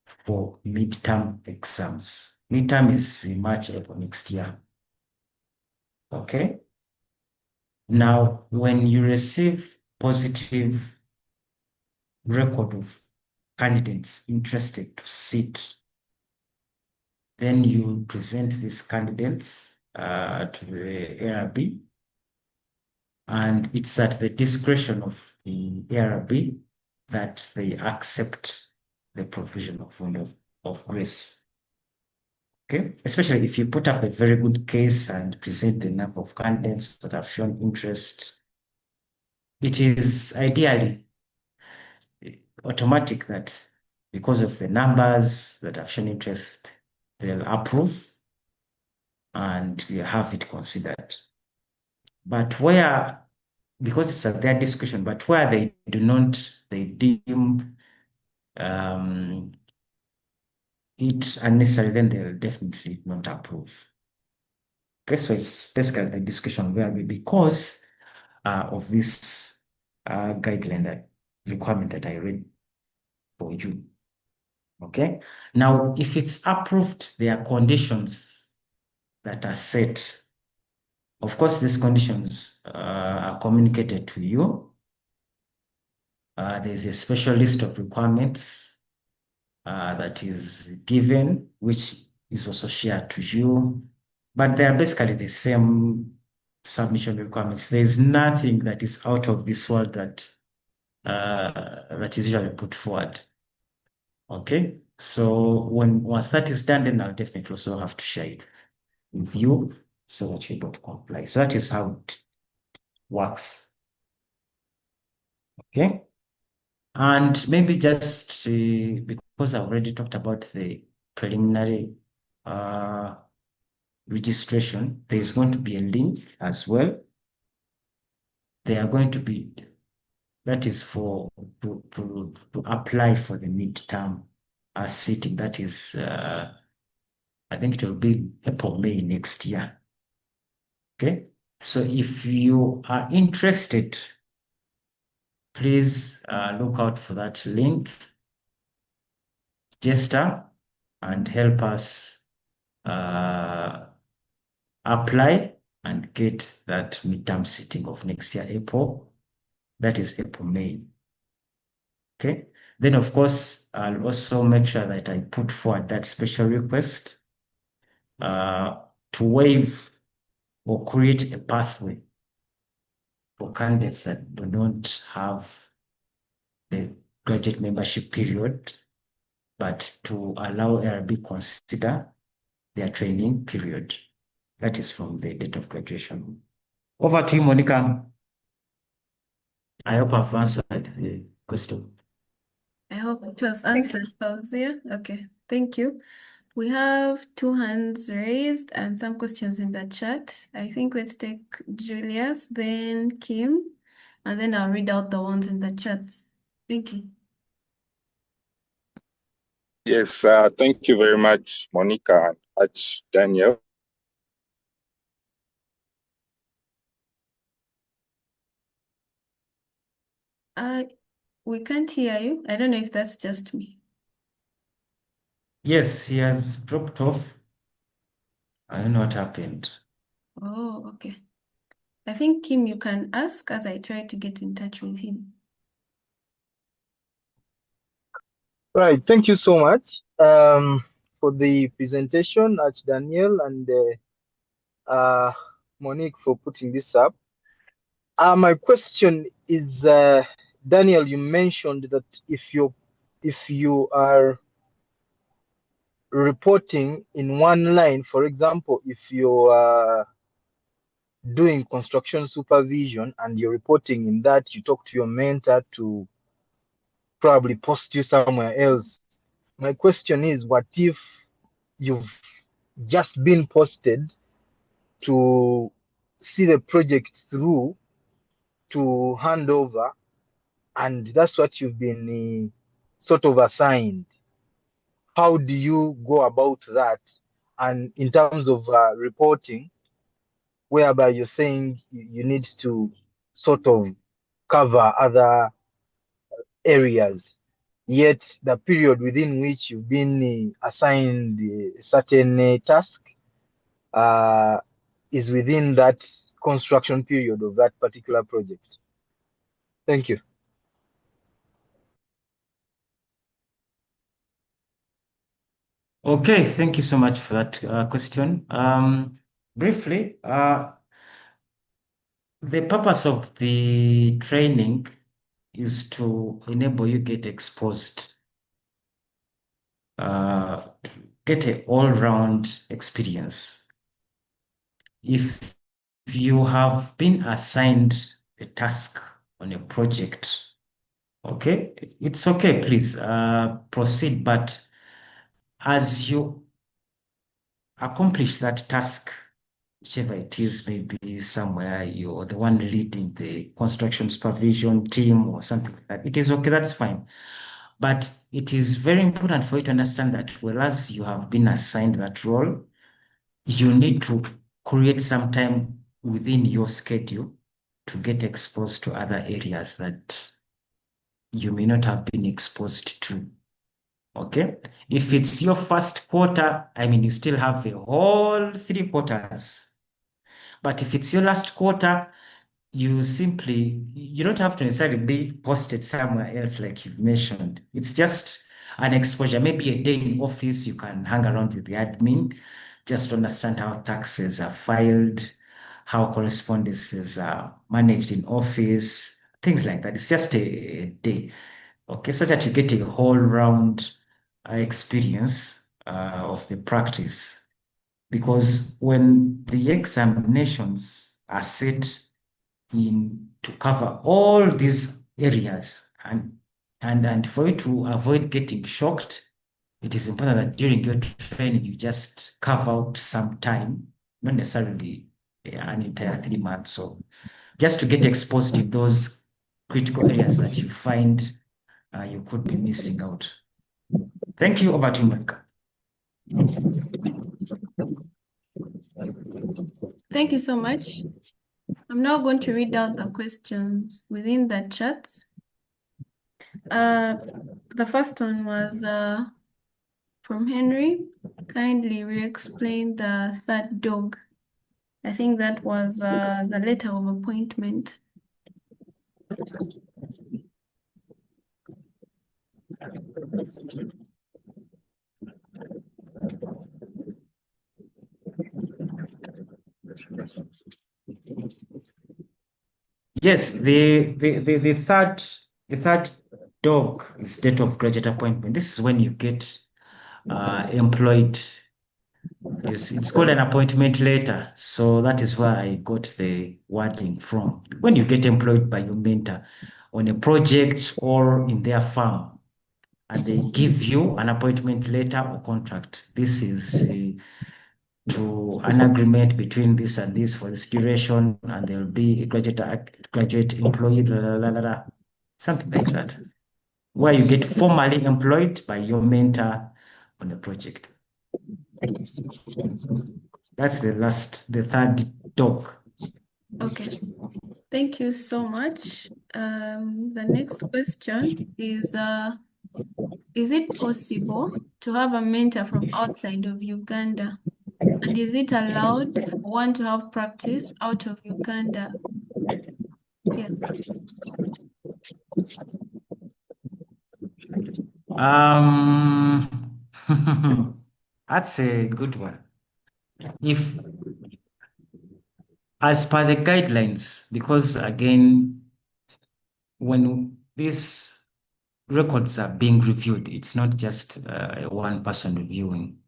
for midterm exams. Midterm is in March, April next year. Okay. Now, when you receive positive record of candidates interested to sit, then you present these candidates to the ARB, and it's at the discretion of the ARB that they accept the provision of window of grace. Okay, especially if you put up a very good case and present the number of candidates that have shown interest, it is ideally automatic that because of the numbers that have shown interest, they'll approve and we have it considered. But because it's at their discretion, but where they deem it unnecessary, then they'll definitely not approve. Okay, so it's basically the discussion where because of this guideline, that requirement that I read for you. Okay, now if it's approved, there are conditions that are set. Of course, these conditions are communicated to you. There's a special list of requirements that is given, which is also shared to you. But they are basically the same submission requirements. There's nothing that is out of this world that is usually put forward. Okay. So once that is done, then I'll definitely also have to share it with you so that you're able to comply. So that is how it works. Okay. And maybe just because I already talked about the preliminary registration, there's going to be a link as well. They are going to be, that is for to apply for the midterm sitting. That is, I think it will be April, May next year. Okay. So if you are interested, please look out for that link, register, and help us apply and get that midterm sitting of next year, April. That is April, May. Okay. Then, of course, I'll also make sure that I put forward that special request to waive or create a pathway for candidates that do not have the graduate membership period, but to allow ARB consider their training period. That is from the date of graduation. Over to you, Monica. I hope I've answered the question. I hope it was answered, Fauzia. Okay, thank you. We have 2 hands raised and some questions in the chat. I think let's take Julius, then Kim, and then I'll read out the ones in the chat. Thank you. Yes, thank you very much, Monica and Daniel. We can't hear you. I don't know if that's just me. Yes, he has dropped off. I don't know what happened. Oh, okay. I think, Kim, you can ask as I try to get in touch with him. Right, thank you so much for the presentation, Daniel and Monique for putting this up. My question is, Daniel, you mentioned that if you are reporting in one line, for example, if you are doing construction supervision and you're reporting in that, you talk to your mentor to probably post you somewhere else. My question is, what if you've just been posted to see the project through to hand over, and that's what you've been sort of assigned? How do you go about that? And in terms of reporting, whereby you're saying you need to sort of cover other areas, yet the period within which you've been assigned a certain task is within that construction period of that particular project. Thank you. Okay, thank you so much for that question. Briefly, the purpose of the training is to enable you get exposed, get an all-round experience. If you have been assigned a task on a project, okay, it's okay, please proceed. But as you accomplish that task, whichever it is, maybe somewhere you're the one leading the construction supervision team or something like that, it is okay, that's fine. But it is very important for you to understand that whereas you have been assigned that role, you need to create some time within your schedule to get exposed to other areas that you may not have been exposed to. Okay. If it's your first quarter, I mean, you still have a whole 3 quarters. But if it's your last quarter, you don't have to necessarily be posted somewhere else like you've mentioned. It's just an exposure, maybe a day in office, you can hang around with the admin, just to understand how taxes are filed, how correspondences are managed in office, things like that. It's just a day, okay, so that you get a whole round experience of the practice, because when the examinations are set in to cover all these areas, and for you to avoid getting shocked, it is important that during your training you just carve out some time, not necessarily an entire 3 months, so just to get exposed to those critical areas that you find you could be missing out. Thank you. Over to you, Monica. Thank you so much. I'm now going to read out the questions within the chat. The first one was from Henry. Kindly re-explain the third dog. I think that was the letter of appointment. Yes, the third dog is date of graduate appointment. This is when you get employed. Yes, it's called an appointment letter. So that is where I got the wording from. When you get employed by your mentor on a project or in their firm, and they give you an appointment letter or contract, this is to an agreement between this and this for this duration, and there'll be a graduate employee, something like that, where you get formally employed by your mentor on the project. That's the third dog. Okay. Thank you so much. The next question is it possible to have a mentor from outside of Uganda? And is it allowed for one to have practice out of Uganda? Yes. That's a good one. If, as per the guidelines, because again, when these records are being reviewed, it's not just one person reviewing.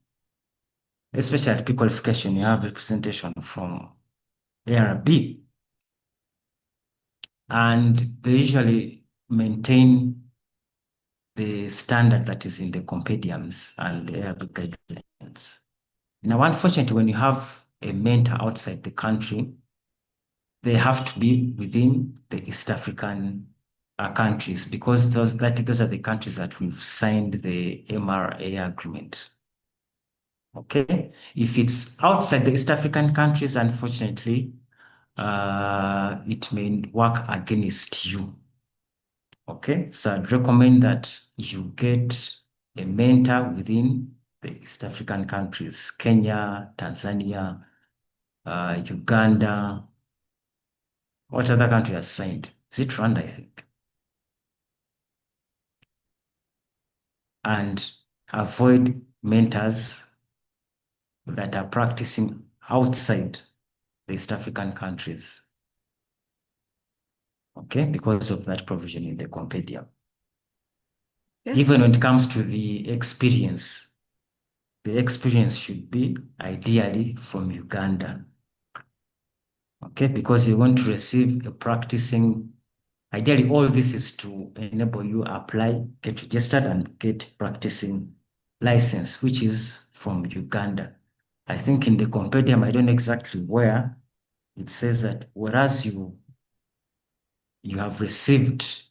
Especially at pre-qualification, you have representation from ARB, and they usually maintain the standard that is in the compendiums and the ARB guidelines. Now, unfortunately, when you have a mentor outside the country, they have to be within the East African countries, because those are the countries that we've signed the MRA agreement. Okay, if it's outside the East African countries, unfortunately, it may work against you. Okay, so I'd recommend that you get a mentor within the East African countries: Kenya, Tanzania, Uganda. What other country has signed? Is it Rwanda, I think? And avoid mentors that are practicing outside the East African countries. Okay, because of that provision in the compendium. Yes. Even when it comes to the experience should be ideally from Uganda. Okay, because you want to receive a practicing, ideally all this is to enable you apply, get registered, and get practicing license, which is from Uganda. I think in the compendium, I don't know exactly where, it says that whereas you have received,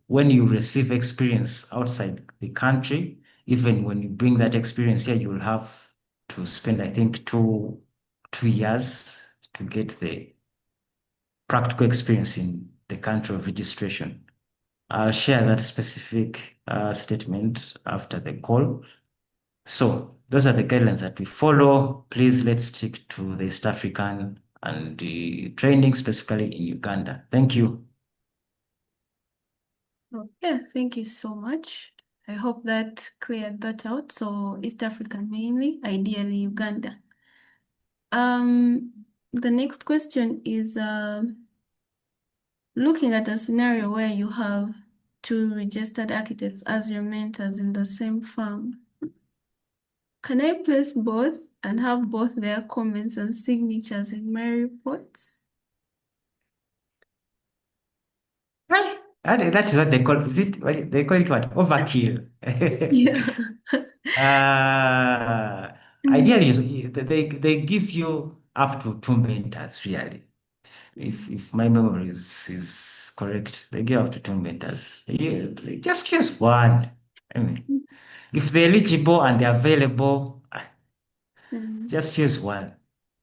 when you receive experience outside the country, even when you bring that experience here, you will have to spend, I think, two years to get the practical experience in the country of registration. I'll share that specific statement after the call. So those are the guidelines that we follow. Please, let's stick to the East African and the training specifically in Uganda. Thank you. Okay, thank you so much. I hope that cleared that out. So East Africa mainly, ideally Uganda. The next question is looking at a scenario where you have two registered architects as your mentors in the same firm. can I place both and have both their comments and signatures in my reports? That is what they call, is it, they call it what? Overkill. Yeah. Ideally, they give you up to 2 mentors, really. If my memory is correct, they give up to 2 mentors. Just use one. I mean, if they're eligible and they're available, just use one.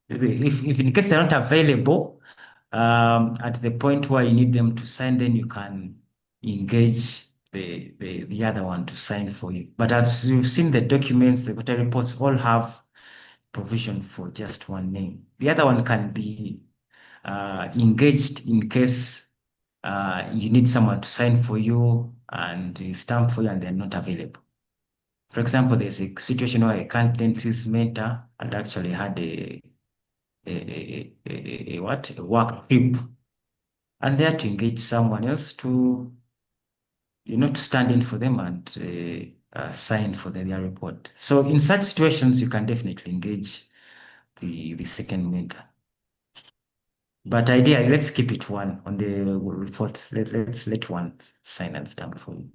If in case they're not available, at the point where you need them to sign, then you can engage the other one to sign for you. But as you've seen, the documents, the quarter reports all have provision for just one name. The other one can be engaged in case you need someone to sign for you and stamp for you and they're not available. For example, there's a situation where a candidate's mentor had actually had a work trip, and they had to engage someone else to to stand in for them and sign for their report. So in such situations, you can definitely engage the second mentor. But ideally, let's keep it one on the report. Let's let one sign and stamp for you.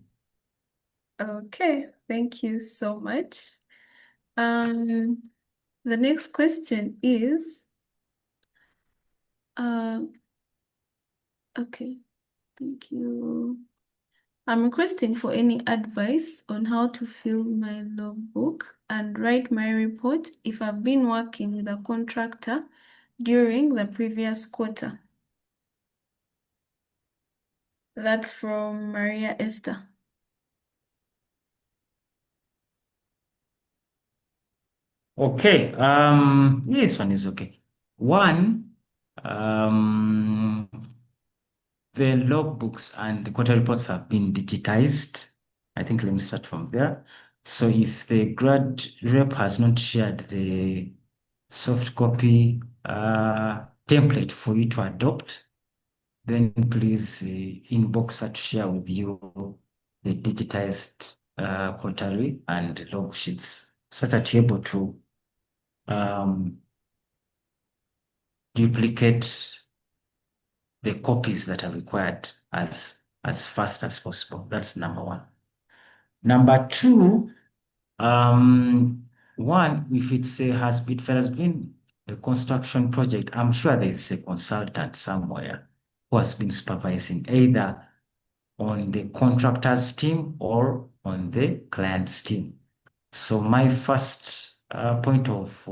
Okay, thank you so much. The next question is, okay, thank you. I'm requesting for any advice on how to fill my logbook and write my report if I've been working with a contractor during the previous quarter. That's from Maria Esther. Okay, this one is okay. One, the logbooks and the quarter reports have been digitized. I think let me start from there. So if the grad rep has not shared the soft copy template for you to adopt, then please inbox her to share with you the digitized quarterly and log sheets so that you're able to duplicate the copies that are required as fast as possible. That's number one. Number two, one, if it has been a construction project, I'm sure there's a consultant somewhere who has been supervising either on the contractor's team or on the client's team. So my first point of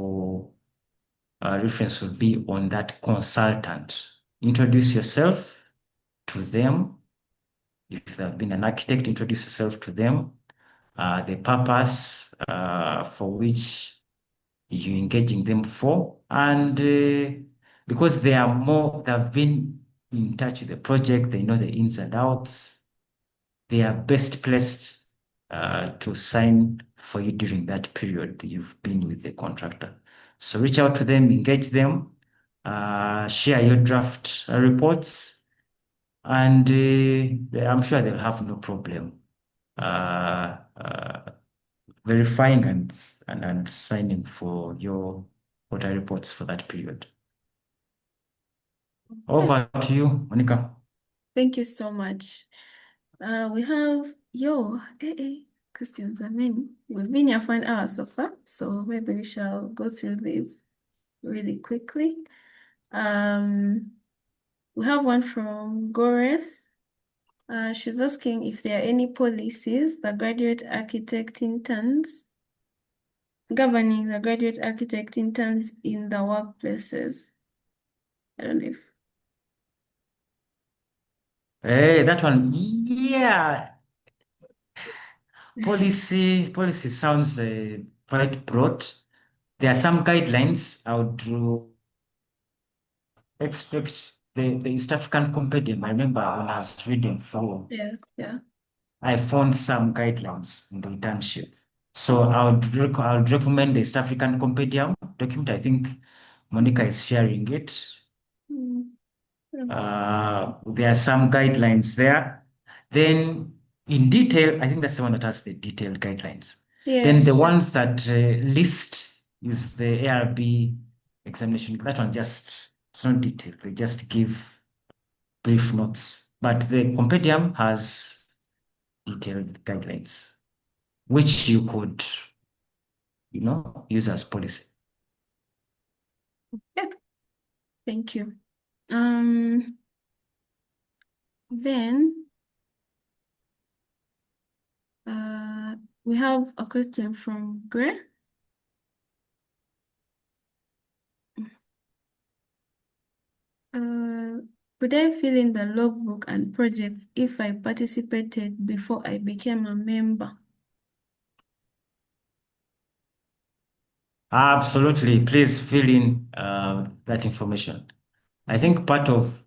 reference would be on that consultant. Introduce yourself to them. If they've been an architect, introduce yourself to them. The purpose for which you're engaging them for, and because they've been in touch with the project, they know the ins and outs, they are best placed to sign for you during that period you've been with the contractor. So reach out to them, engage them, share your draft reports, and I'm sure they'll have no problem verifying and signing for your quarter reports for that period. Over to you, Monica. Thank you so much. We have questions. I mean, we've been here for an hour so far, so maybe we shall go through these really quickly. We have one from Goreth. She's asking if there are any policies that graduate architect interns governing the graduate architect interns in the workplaces. I don't know if. Hey, that one, yeah. Policy sounds quite broad. There are some guidelines I would expect the East African Compendium. I remember when I was reading through, Yes, yeah. I found some guidelines in the internship. So I would recommend the East African Compendium document. I think Monica is sharing it. There are some guidelines there. Then in detail, I think that's the one that has the detailed guidelines. Then the ones that list is the ARB examination. That one just, it's not detailed. They just give brief notes. But the compendium has detailed guidelines, which you could, use as policy. Yeah. Thank you. Then we have a question from Gray. Could I fill in the logbook and projects if I participated before I became a member? Absolutely. Please fill in that information. I think part of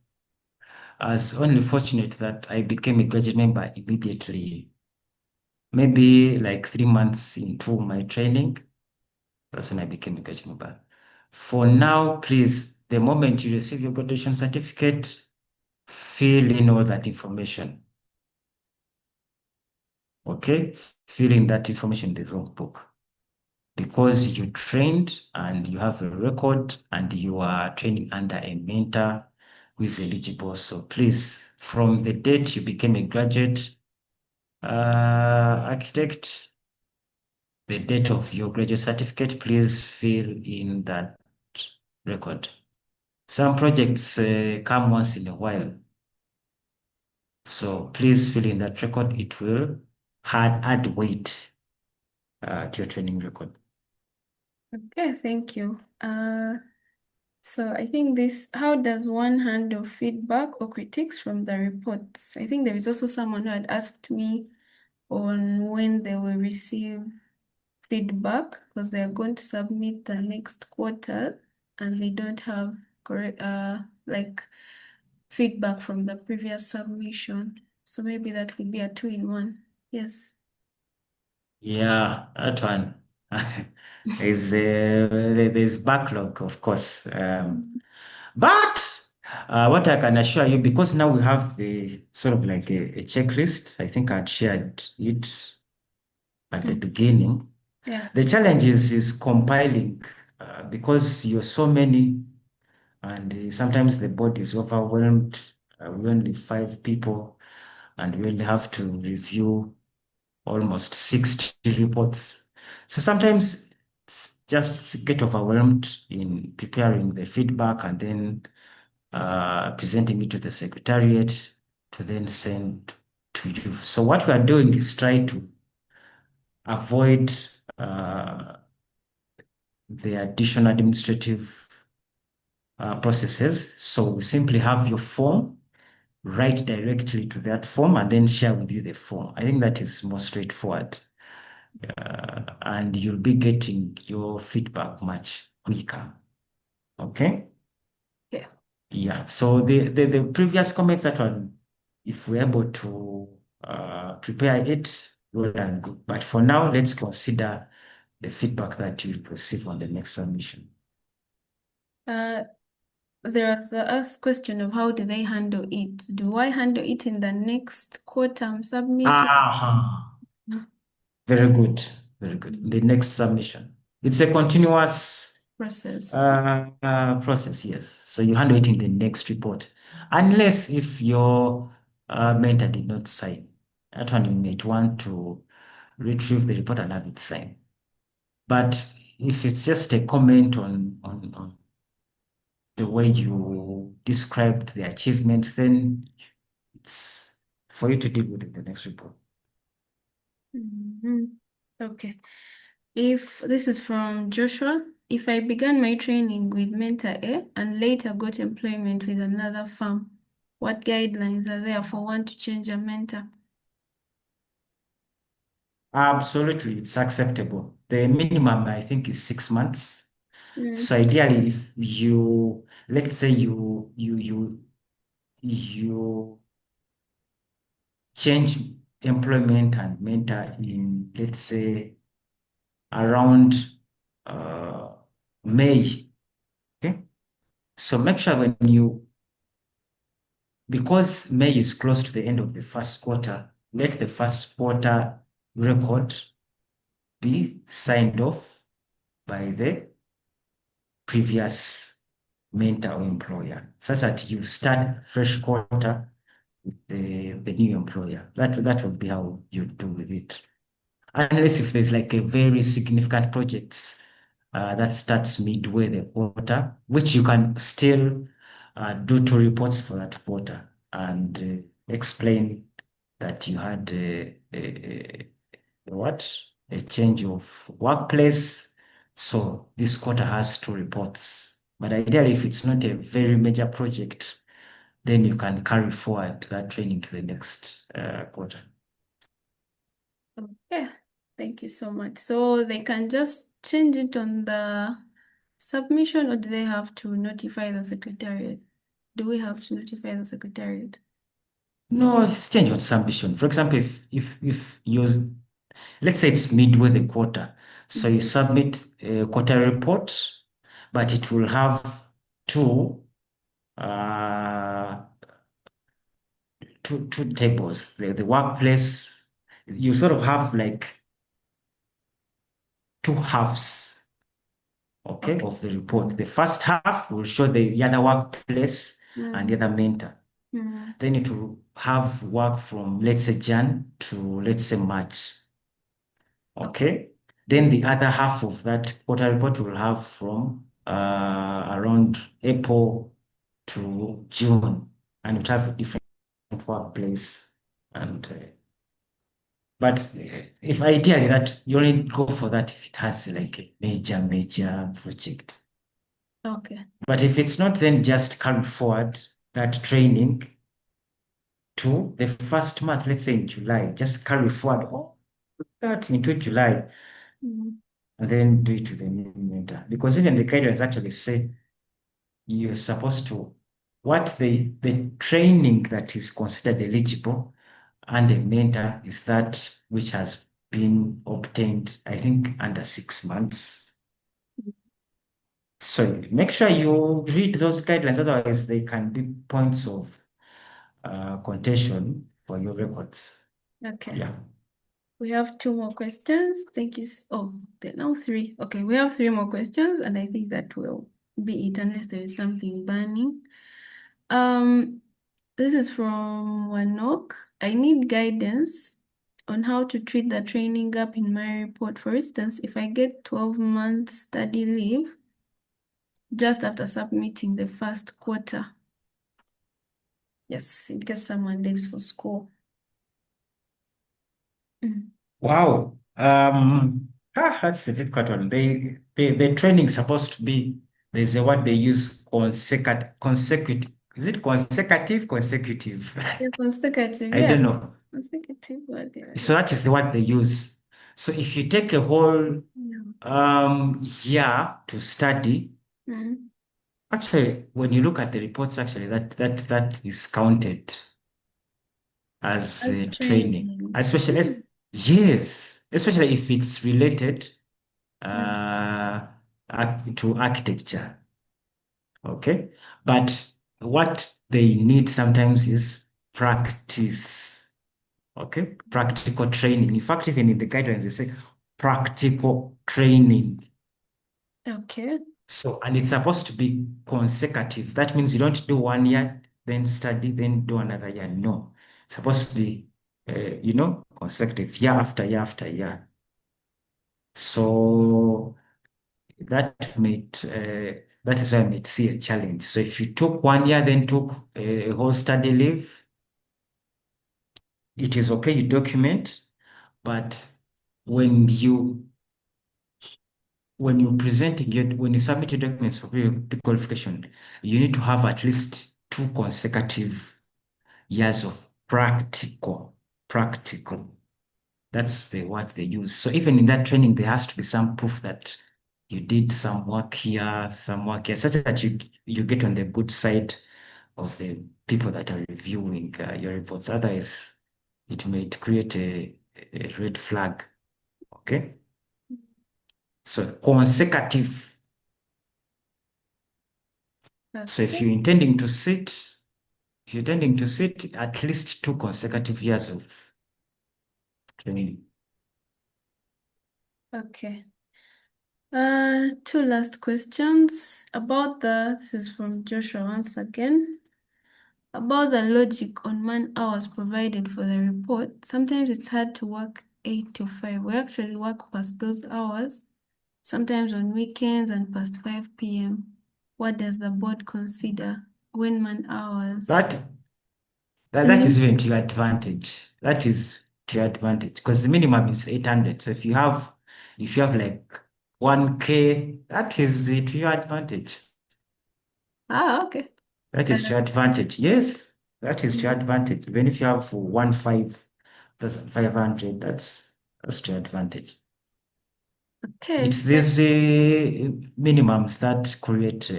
us only fortunate that I became a graduate member immediately, maybe like 3 months into my training. That's when I became a graduate member. For now, please, the moment you receive your graduation certificate, fill in all that information. Okay? Fill in that information in the logbook. Because you trained and you have a record and you are training under a mentor who is eligible. So please, from the date you became a graduate architect, the date of your graduate certificate, please fill in that record. Some projects come once in a while. So please fill in that record. It will add weight to your training record. Okay, thank you. So I think how does one handle feedback or critiques from the reports? I think there is also someone who had asked me on when they will receive feedback because they are going to submit the next quarter and they don't have correct like feedback from the previous submission. So maybe that could be a 2-in-1. Yes. Yeah, that one. There's backlog, of course. But what I can assure you, because now we have the sort of like a checklist, I think I'd shared it at the beginning. Yeah. The challenge is compiling because you're so many and sometimes the board is overwhelmed. We only 5 people and we only have to review almost 60 reports. So sometimes it's just get overwhelmed in preparing the feedback and then presenting it to the secretariat to then send to you. So what we are doing is try to avoid the additional administrative processes. So we simply have your form, write directly to that form and then share with you the form. I think that is more straightforward. And you'll be getting your feedback much quicker. Okay? Yeah. Yeah. So the previous comments that one, if we're able to prepare it, well and good. But for now, let's consider the feedback that you'll receive on the next submission. There's the question of how do they handle it? Do I handle it in the next quarter I'm submitting? Very good. Very good. The next submission. It's a continuous Process. process, yes. So you handle it in the next report. Unless if your mentor did not sign. That one you might want to retrieve the report and have it signed. But if it's just a comment on the way you described the achievements, then it's for you to deal with in the next report. Okay. If this is from Joshua, if I began my training with Mentor A and later got employment with another firm, what guidelines are there for one to change a mentor? Absolutely, it's acceptable. The minimum, I think, is 6 months. So ideally, if you, let's say you change employment and mentor in, let's say, around May. Okay. So make sure because May is close to the end of the first quarter, let the first quarter record be signed off by the previous mentor or employer, such that you start fresh quarter with the new employer. That would be how you do with it. Unless if there's like a very significant project that starts midway the quarter, which you can still do 2 reports for that quarter and explain that you had a change of workplace. So this quarter has 2 reports. But ideally, if it's not a very major project, then you can carry forward that training to the next quarter. Okay, thank you so much. So they can just change it on the submission, or do they have to notify the secretariat? Do we have to notify the secretariat? No, it's change on submission. For example, if you let's say it's midway the quarter, so you submit a quarter report, but it will have two tables. The workplace, you sort of have like 2 halves, okay, of the report. The first half will show the other workplace and the other mentor. Then it will have work from, let's say, Jan to, let's say, March. Okay. Then the other half of that quarter report will have from around April to June, and it will have a different workplace. And but if ideally that you only go for that if it has like a major project. Okay. But if it's not, then just carry forward that training to the first month, let's say in July, just carry forward all that into July, and then do it to the new mentor. Because even the guidelines actually say you're supposed to, what the training that is considered eligible and a mentor is that which has been obtained, I think, under 6 months. So make sure you read those guidelines, otherwise they can be points of contention for your records. Okay. Yeah. We have 2 more questions. Thank you. Oh, there are now 3. Okay, we have 3 more questions, and I think that will be it unless there is something burning. This is from Wanok. I need guidance on how to treat the training gap in my report. For instance, if I get 12 months study leave just after submitting the first quarter. Yes, in case someone leaves for school. Wow. That's a difficult one. The training is supposed to be, there's a word they use, consecutive. Is it consecutive? Consecutive. Yeah, consecutive. I don't know. Consecutive word. Yeah. So that is the word they use. So if you take a whole year to study, actually, when you look at the reports, actually that is counted as training, especially especially if it's related to architecture. Okay, but what they need sometimes is practice. Okay, practical training. In fact, even in the guidelines, they say practical training. Okay. So, and it's supposed to be consecutive. That means you don't do 1 year, then study, then do another year. No, it's supposed to be, consecutive, year after year after year. So that is why I might see a challenge. So if you took 1 year, then took a whole study leave, it is okay, you document, but when you submit your documents for pre-qualification, you need to have at least 2 consecutive years of practical. That's the word they use. So even in that training, there has to be some proof that you did some work here, such that you get on the good side of the people that are reviewing your reports. Otherwise, it may create a red flag. Okay? So consecutive. So if you're intending to sit, at least 2 consecutive years of training. Okay. Two last questions about this is from Joshua once again. About the logic on man hours provided for the report. Sometimes it's hard to work 8 to 5. We actually work past those hours, sometimes on weekends and past 5 p.m. What does the board consider when man hours? That is even to your advantage. That is to your advantage because the minimum is 800. So if you have like 1K, that is to your advantage. Okay. That is to your advantage. Yes, that is to your advantage. Even if you have 15,500, that's to your advantage. Okay. It's these minimums that create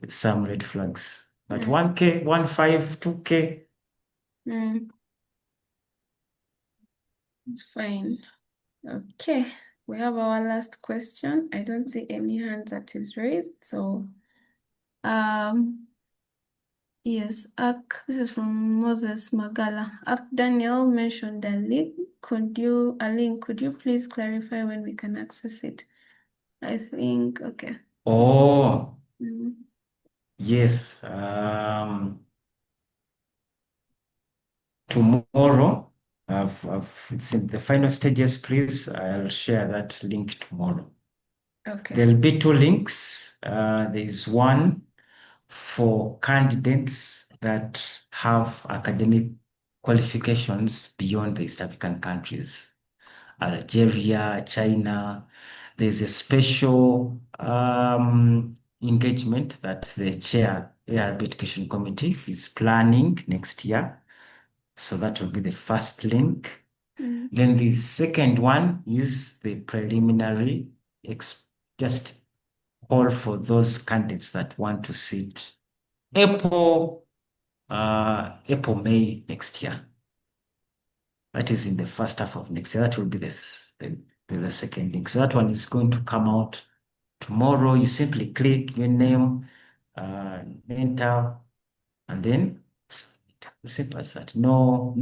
some red flags. But 1K, 15, 2K. It's fine. Okay. We have our last question. I don't see any hand that is raised. So, yes, this is from Moses Magala. Daniel mentioned a link. Could you please clarify when we can access it? I think, okay. Oh, Mm. yes. Tomorrow, it's in the final stages, please. I'll share that link tomorrow. Okay. There'll be two links. There's one for candidates that have academic qualifications beyond the East African countries, Algeria, China. There's a special engagement that the chair ARB Education Committee is planning next year. So that will be the first link. Then the second one is the preliminary, just call for those candidates that want to sit April, May next year. That is in the first half of next year. That will be the second link. So that one is going to come out tomorrow. You simply click your name, enter, and then simple as that. No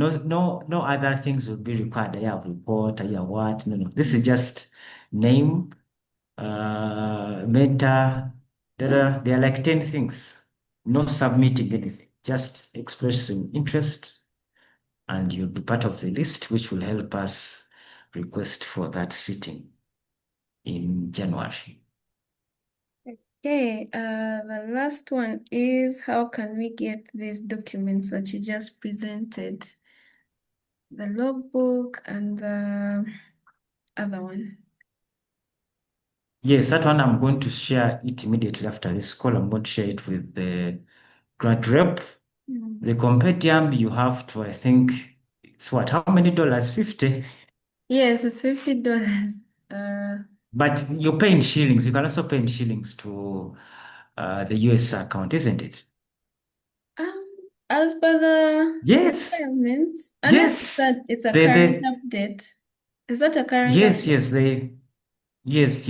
other things will be required. I have report, I have what? No. This is just name, mentor, data. There are like 10 things. No submitting anything, just expressing interest, and you'll be part of the list, which will help us request for that sitting in January. Okay, the last one is how can we get these documents that you just presented? The logbook and the other one. Yes, that one I'm going to share it immediately after this call. I'm going to share it with the grad rep. The compendium you have to, I think, it's what? How many dollars? 50? Yes, it's $50. But you pay in shillings. You can also pay in shillings to the US account, isn't it? As per the Yes. requirements, Yes. unless it's a They, current update. Is that a current yes, update? yes.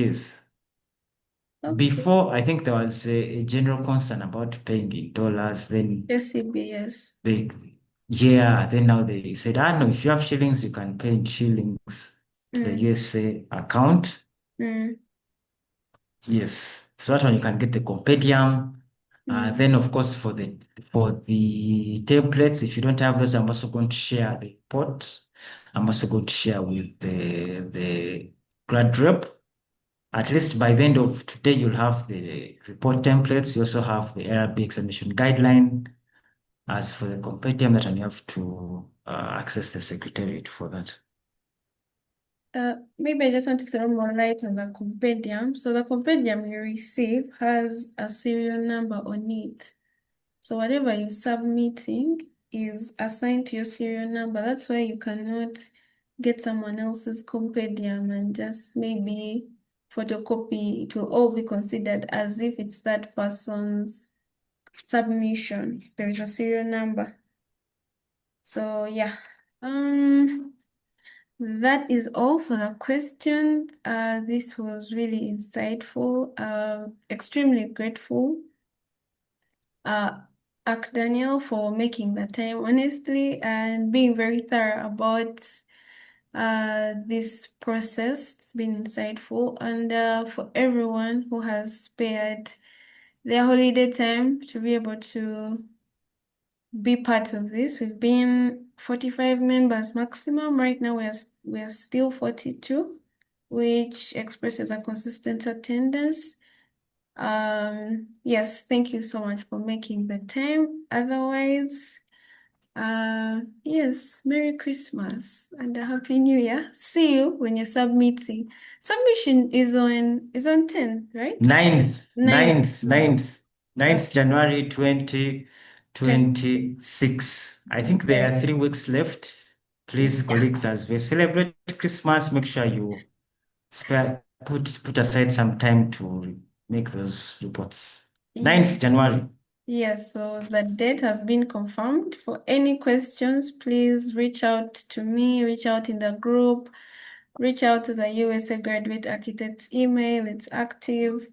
Okay. Before, I think there was a general concern about paying in dollars. Then SCBS. then now they said, no, if you have shillings, you can pay in shillings to the USA account. Yes, so that one you can get the compendium. Then of course for the templates, if you don't have those, I'm also going to share the report. I'm also going to share with the grad rep. At least by the end of today, you'll have the report templates. You also have the ARB examination guideline. As for the compendium, that one you have to access the secretariat for that. Maybe I just want to throw more light on the compendium. So the compendium you receive has a serial number on it. So whatever you're submitting is assigned to your serial number. That's why you cannot get someone else's compendium and just maybe photocopy. It will all be considered as if it's that person's submission. There is a serial number. So yeah. That is all for the questions. This was really insightful. Extremely grateful. Daniel for making the time, honestly, and being very thorough about this process. It's been insightful, and for everyone who has spared their holiday time to be able to be part of this. We've been 45 members maximum. Right now we're still 42, which expresses a consistent attendance. Yes, thank you so much for making the time. Otherwise, yes, Merry Christmas and a Happy New Year. See you when you're submitting. Submission is on 10, right? 9th, 9th. 9th January 2026. I think there Yes. are 3 weeks left. Please, colleagues, as we celebrate Christmas, make sure you put aside some time to make those reports. 9th January. Yes, so the date has been confirmed. For any questions, please reach out to me, reach out in the group, reach out to the USA Graduate Architects email. It's active.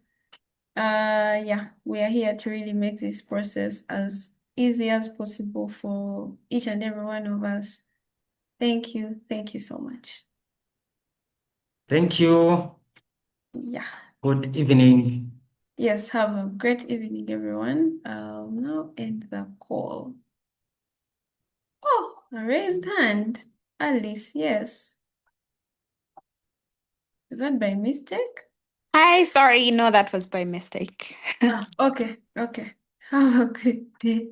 Yeah, we are here to really make this process as easy as possible for each and every one of us. Thank you. Thank you so much. Thank you. Yeah. Good evening. Yes, have a great evening, everyone. I'll now end the call. Oh, a raised hand. Alice, yes. Is that by mistake? Hi, sorry, no, that was by mistake. Okay. Have a good day.